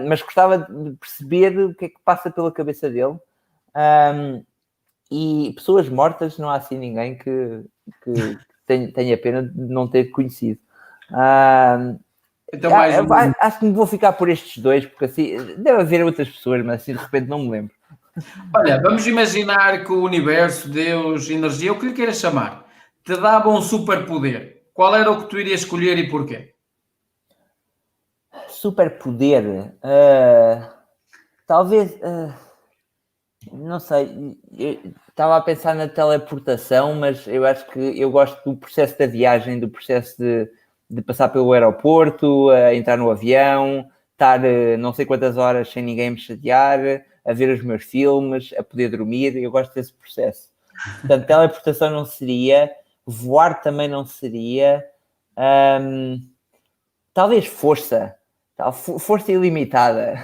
Mas gostava de perceber o que é que passa pela cabeça dele. E pessoas mortas, não há assim ninguém que tenha pena de não ter conhecido. Então, mais um. Acho que me vou ficar por estes dois, porque assim deve haver outras pessoas, mas assim de repente não me lembro. Olha, vamos imaginar que o universo, Deus, energia, o que lhe queiras chamar, te dava um superpoder. Qual era o que tu irias escolher e porquê? Superpoder, talvez, não sei, estava a pensar na teleportação, mas eu acho que eu gosto do processo da viagem, do processo de passar pelo aeroporto, entrar no avião, estar não sei quantas horas sem ninguém me chatear, a ver os meus filmes, a poder dormir. Eu gosto desse processo. Portanto, teleportação não seria, voar também não seria, talvez força, força ilimitada.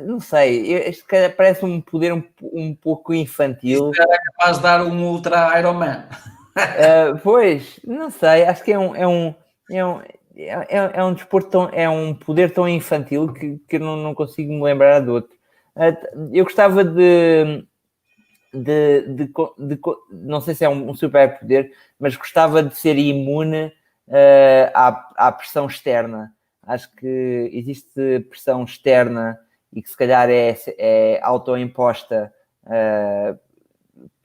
Não sei, este parece um poder um pouco Isso infantil. era capaz de dar um Ultra Iron Man. Pois, não sei, acho que é um desporto é um poder tão infantil que eu não consigo me lembrar de outro. Eu gostava não sei se é um super poder, mas gostava de ser imune à pressão externa. Acho que existe pressão externa e que se calhar é autoimposta,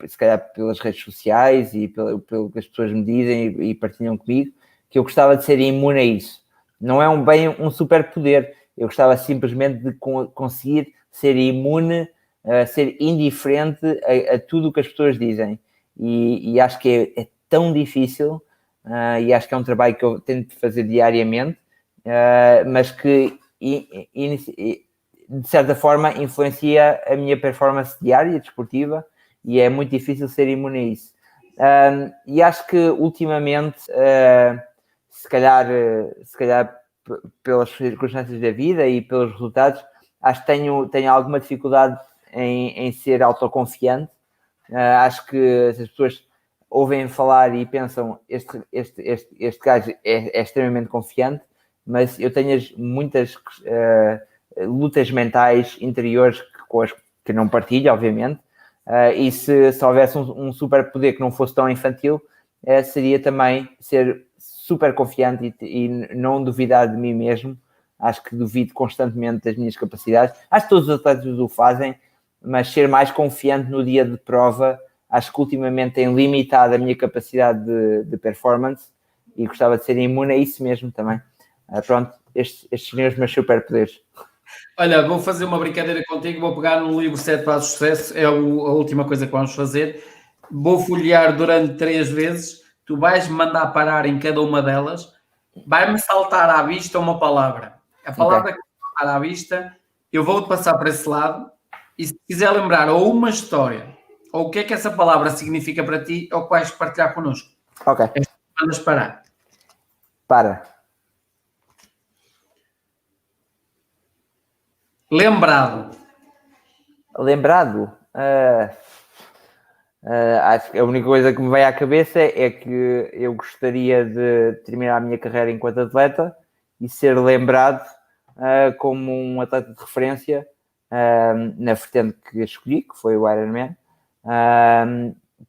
se calhar pelas redes sociais e pelo que as pessoas me dizem e partilham comigo, que eu gostava de ser imune a isso. Não é bem um superpoder, eu gostava simplesmente de conseguir ser imune, ser indiferente a tudo o que as pessoas dizem. E acho que é tão difícil, e acho que é um trabalho que eu tento fazer diariamente, mas que de certa forma influencia a minha performance diária desportiva e é muito difícil ser imune a isso. E acho que ultimamente, se calhar pelas circunstâncias da vida e pelos resultados, acho que tenho alguma dificuldade em ser autoconfiante. Acho que as pessoas ouvem falar e pensam este gajo é extremamente confiante, mas eu tenho muitas lutas mentais interiores que não partilho, obviamente. E se houvesse um super poder que não fosse tão infantil, seria também ser super confiante e não duvidar de mim mesmo. Acho que duvido constantemente das minhas capacidades. Acho que todos os atletas o fazem, mas ser mais confiante no dia de prova, acho que ultimamente tem limitado a minha capacidade de performance e gostava de ser imune a isso mesmo também. Pronto, estes seriam os meus superpoderes. Olha, vou fazer uma brincadeira contigo, vou pegar no livro Sete Passos de Sucesso, é a última coisa que vamos fazer. Vou folhear durante 3 vezes, tu vais-me mandar parar em cada uma delas, vai-me saltar à vista uma palavra. A palavra que me saltar à vista, eu vou-te passar para esse lado, e se quiser lembrar ou uma história, ou o que é que essa palavra significa para ti, é o que vais partilhar connosco. Ok. Mandas parar. Para. Lembrado. Lembrado. Acho que a única coisa que me vem à cabeça é que eu gostaria de terminar a minha carreira enquanto atleta e ser lembrado como um atleta de referência na vertente que escolhi, que foi o Ironman,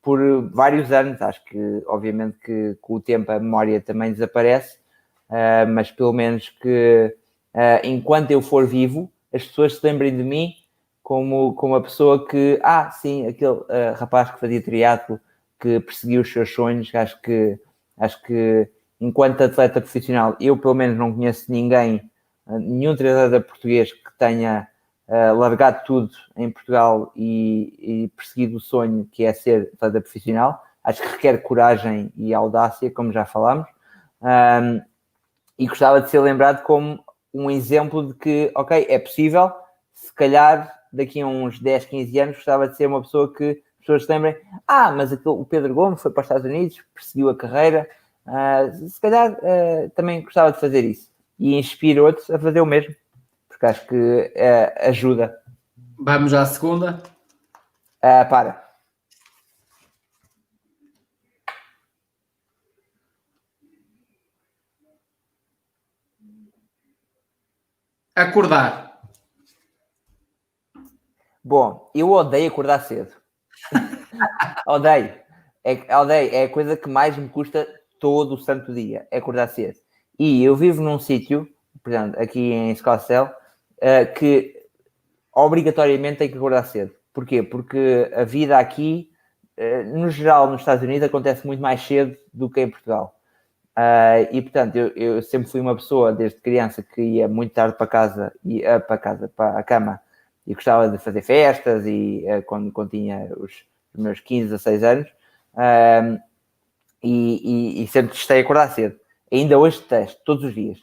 por vários anos. Acho que, obviamente, que com o tempo a memória também desaparece, mas pelo menos que enquanto eu for vivo, as pessoas se lembrem de mim como a pessoa que, sim, aquele rapaz que fazia triatlo, que perseguiu os seus sonhos. Acho que enquanto atleta profissional, eu pelo menos não conheço ninguém, nenhum triatleta português que tenha largado tudo em Portugal e perseguido o sonho que é ser atleta profissional. Acho que requer coragem e audácia, como já falámos, e gostava de ser lembrado como um exemplo de que, ok, é possível. Se calhar daqui a uns 10, 15 anos gostava de ser uma pessoa que as pessoas se lembrem, mas o Pedro Gomes foi para os Estados Unidos, perseguiu a carreira, se calhar também gostava de fazer isso e inspiro outros a fazer o mesmo, porque acho que ajuda. Vamos à segunda. Para. Acordar. Bom, eu odeio acordar cedo. Odeio. Odeio. É a coisa que mais me custa todo o santo dia, é acordar cedo. E eu vivo num sítio, portanto, aqui em Escocel, que obrigatoriamente tem que acordar cedo. Porquê? Porque a vida aqui, no geral, nos Estados Unidos, acontece muito mais cedo do que em Portugal. E portanto, eu sempre fui uma pessoa desde criança que ia muito tarde para casa, para a cama, e gostava de fazer festas e quando tinha os meus 15, 16 anos, e sempre testei acordar cedo. Ainda hoje testo, todos os dias.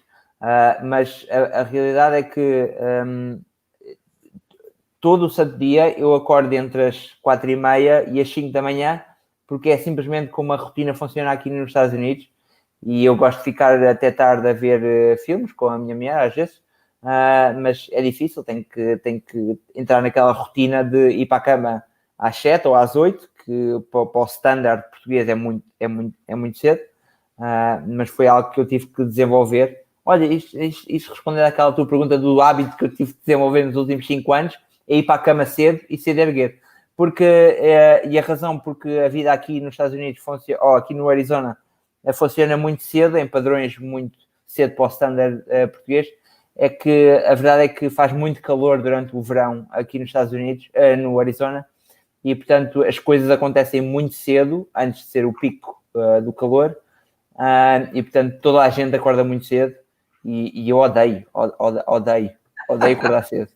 Mas a realidade é que todo o santo dia eu acordo entre as 4h30 e as 5 da manhã, porque é simplesmente como a rotina funciona aqui nos Estados Unidos. E eu gosto de ficar até tarde a ver filmes com a minha mulher, às vezes, mas é difícil, tenho que entrar naquela rotina de ir para a cama às 7 ou às 8, que para o standard português é muito cedo, mas foi algo que eu tive que desenvolver. Olha, isto respondendo àquela tua pergunta do hábito que eu tive que desenvolver nos últimos 5 anos, é ir para a cama cedo e cedo erguer. E a razão porque a vida aqui nos Estados Unidos, ou aqui no Arizona, funciona muito cedo, em padrões muito cedo para o standard português, é que a verdade é que faz muito calor durante o verão aqui nos Estados Unidos, no Arizona, e portanto as coisas acontecem muito cedo, antes de ser o pico do calor, e portanto toda a gente acorda muito cedo, e eu odeio acordar cedo.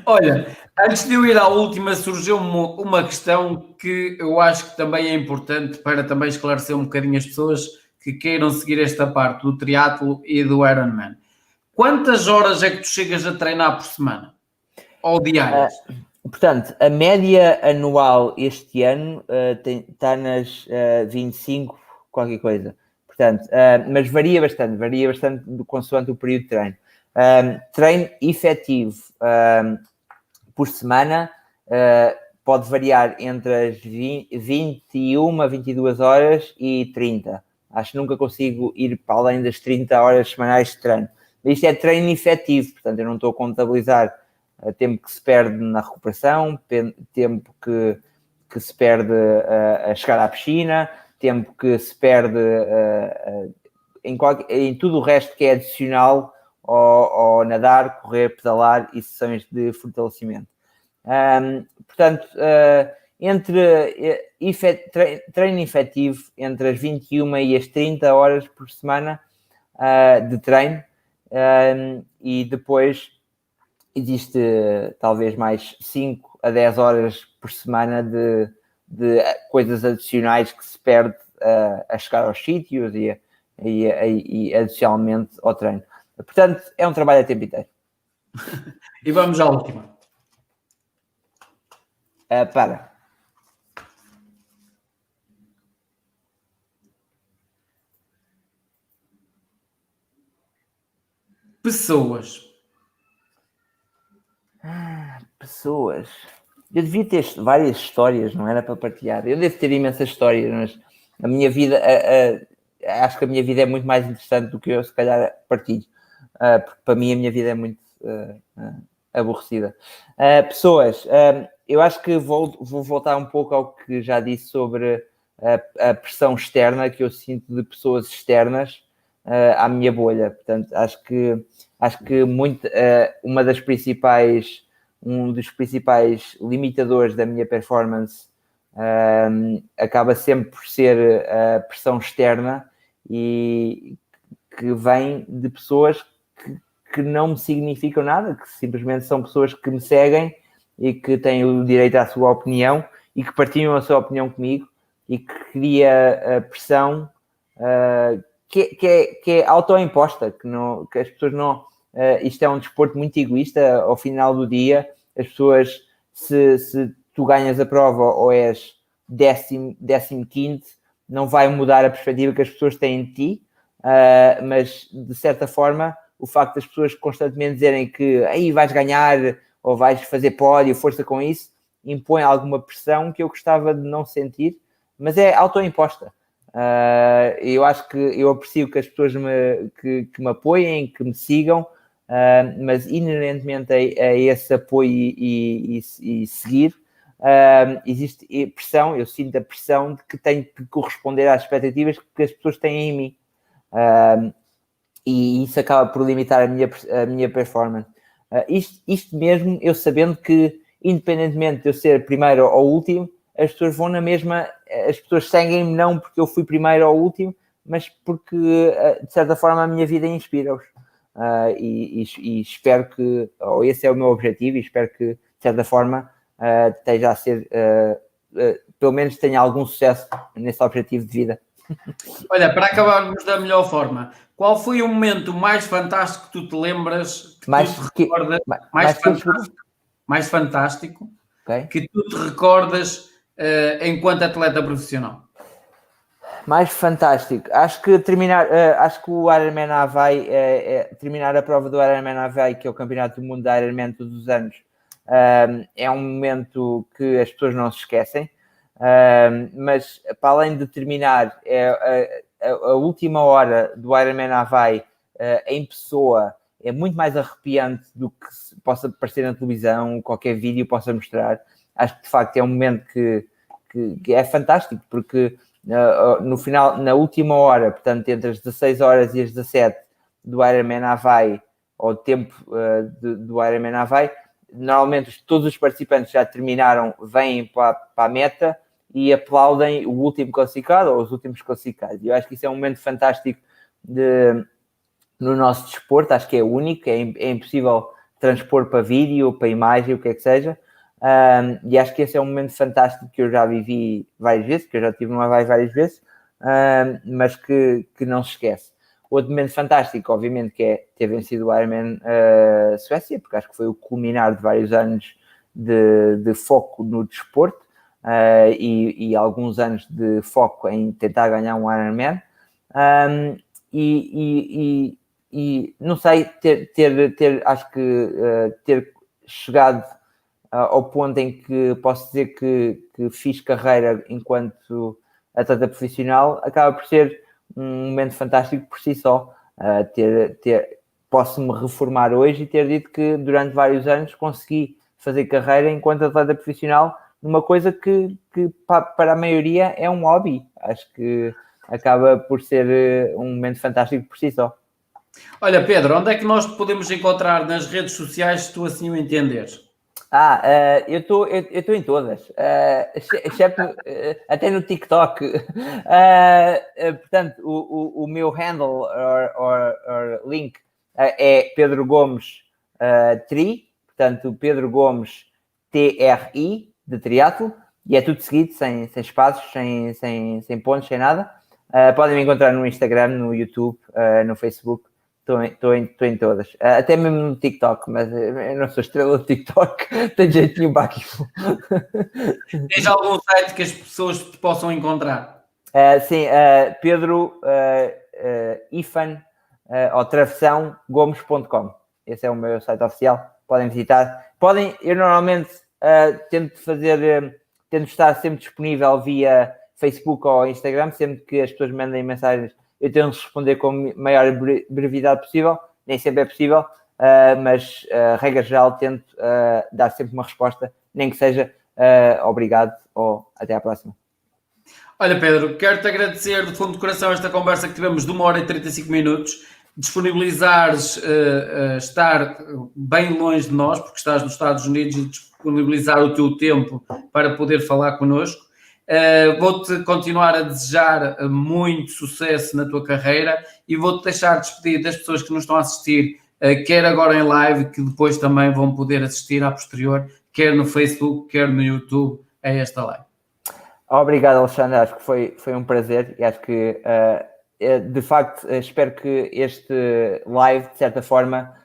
Olha, antes de eu ir à última, surgiu uma questão que eu acho que também é importante para também esclarecer um bocadinho as pessoas que queiram seguir esta parte do triatlo e do Ironman. Quantas horas é que tu chegas a treinar por semana? Ou diárias? Portanto, a média anual este ano está nas 25, qualquer coisa. Portanto, mas varia bastante consoante o período de treino. Treino efetivo por semana pode variar entre as 21, 22 horas e 30. Acho que nunca consigo ir para além das 30 horas semanais de treino. Mas isto é treino efetivo, portanto, eu não estou a contabilizar tempo que se perde na recuperação, tempo que se perde a chegar à piscina, tempo que se perde em tudo o resto que é adicional ao nadar, correr, pedalar e sessões de fortalecimento. Portanto, entre treino efetivo entre as 21 e as 30 horas por semana de treino, e depois existe talvez mais 5 a 10 horas por semana de coisas adicionais que se perde a chegar aos sítios e adicionalmente ao treino. Portanto, é um trabalho a tempo inteiro. E vamos à última. Para. Pessoas. Eu devia ter várias histórias, não era para partilhar. Eu devo ter imensas histórias, mas a minha vida, acho que a minha vida é muito mais interessante do que eu, se calhar, partilho. Porque para mim a minha vida é muito aborrecida. Pessoas, eu acho que vou voltar um pouco ao que já disse sobre a pressão externa que eu sinto de pessoas externas à minha bolha. Portanto, acho que muito, um dos principais limitadores da minha performance acaba sempre por ser a pressão externa e que vem de pessoas que não me significam nada, que simplesmente são pessoas que me seguem e que têm o direito à sua opinião e que partilham a sua opinião comigo e que cria a pressão que é autoimposta, que as pessoas não... isto é um desporto muito egoísta. Ao final do dia, as pessoas, se tu ganhas a prova ou és 15º, não vai mudar a perspectiva que as pessoas têm de ti, mas de certa forma o facto das pessoas constantemente dizerem que aí vais ganhar ou vais fazer pódio, força com isso, impõe alguma pressão que eu gostava de não sentir, mas é autoimposta. Eu acho que eu aprecio que as pessoas que me apoiem, que me sigam, mas inerentemente a esse apoio e seguir, existe pressão, eu sinto a pressão de que tenho que corresponder às expectativas que as pessoas têm em mim. E isso acaba por limitar a minha performance. Isto mesmo, eu sabendo que, independentemente de eu ser primeiro ou último, as pessoas vão na mesma, as pessoas seguem-me não porque eu fui primeiro ou último, mas porque, de certa forma, a minha vida inspira-os. E espero que, ou esse é o meu objetivo, e espero que, de certa forma, esteja a ser, pelo menos tenha algum sucesso nesse objetivo de vida. Olha, para acabarmos da melhor forma, qual foi o momento mais fantástico que tu te lembras, que tu te recordas, mais fantástico, okay, que tu te recordas enquanto atleta profissional? Mais fantástico. Acho que o Ironman Havaí, terminar a prova do Ironman Havaí, que é o campeonato do mundo da Ironman todos os anos, é um momento que as pessoas não se esquecem. Mas para além de terminar, a última hora do Ironman Havaí em pessoa é muito mais arrepiante do que possa aparecer na televisão, qualquer vídeo possa mostrar. Acho que de facto é um momento que é fantástico, porque no final, na última hora, portanto entre as 16 horas e as 17 do Ironman Havaí, ou o tempo do Ironman Havaí, normalmente todos os participantes já terminaram, vêm para a meta e aplaudem o último classificado ou os últimos classificados. Eu acho que isso é um momento fantástico no nosso desporto, acho que é único, é impossível transpor para vídeo, para imagem, o que é que seja, e acho que esse é um momento fantástico que eu já vivi várias vezes, que eu já tive no Havaí várias vezes, mas que não se esquece. Outro momento fantástico, obviamente, que é ter vencido o Ironman Suécia, porque acho que foi o culminar de vários anos de foco no desporto e alguns anos de foco em tentar ganhar um Ironman. E não sei, acho que ter chegado ao ponto em que posso dizer que fiz carreira enquanto atleta profissional, acaba por ser um momento fantástico por si só. Posso-me reformar hoje e ter dito que durante vários anos consegui fazer carreira enquanto atleta profissional numa coisa que para a maioria é um hobby. Acho que acaba por ser um momento fantástico por si só. Olha, Pedro, onde é que nós te podemos encontrar nas redes sociais, se tu assim o entenderes? Eu estou em todas, exceto até no TikTok. Portanto, o meu handle or link é Pedro Gomes Tri, portanto, Pedro Gomes TRI, de triatlo, e é tudo seguido, sem espaços, sem pontos, sem nada. Podem me encontrar no Instagram, no YouTube, no Facebook. Estou em todas. Até mesmo no TikTok, mas eu não sou estrela do TikTok. Tem jeito nenhum para aquilo. Tens algum site que as pessoas te possam encontrar? Sim, Pedro Ifan ou travessão gomes.com. Esse é o meu site oficial. Podem visitar. Eu normalmente tento estar sempre disponível via Facebook ou Instagram, sempre que as pessoas mandem mensagens. Eu tento responder com a maior brevidade possível, nem sempre é possível, mas, regra geral, tento dar sempre uma resposta, nem que seja obrigado ou até à próxima. Olha, Pedro, quero-te agradecer de fundo do coração esta conversa que tivemos de 1 hora e 35 minutos, disponibilizares estar bem longe de nós, porque estás nos Estados Unidos, e disponibilizar o teu tempo para poder falar connosco. Vou-te continuar a desejar muito sucesso na tua carreira e vou-te deixar despedir das pessoas que nos estão a assistir, quer agora em live, que depois também vão poder assistir a posterior, quer no Facebook, quer no YouTube, a esta live. Obrigado, Alexandre, acho que foi um prazer e acho que de facto espero que este live, de certa forma,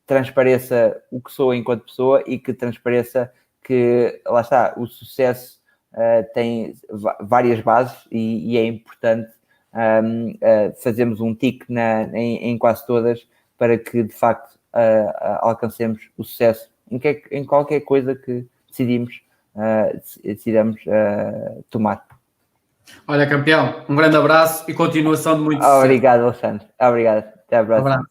transpareça o que sou enquanto pessoa e que transpareça que, lá está, o sucesso tem várias bases e é importante fazermos um tique em quase todas para que de facto alcancemos o sucesso em qualquer coisa que decidamos tomar. Olha, campeão, um grande abraço e continuação de muito sucesso. Obrigado, Alexandre. Obrigado. Até à próxima. Um abraço.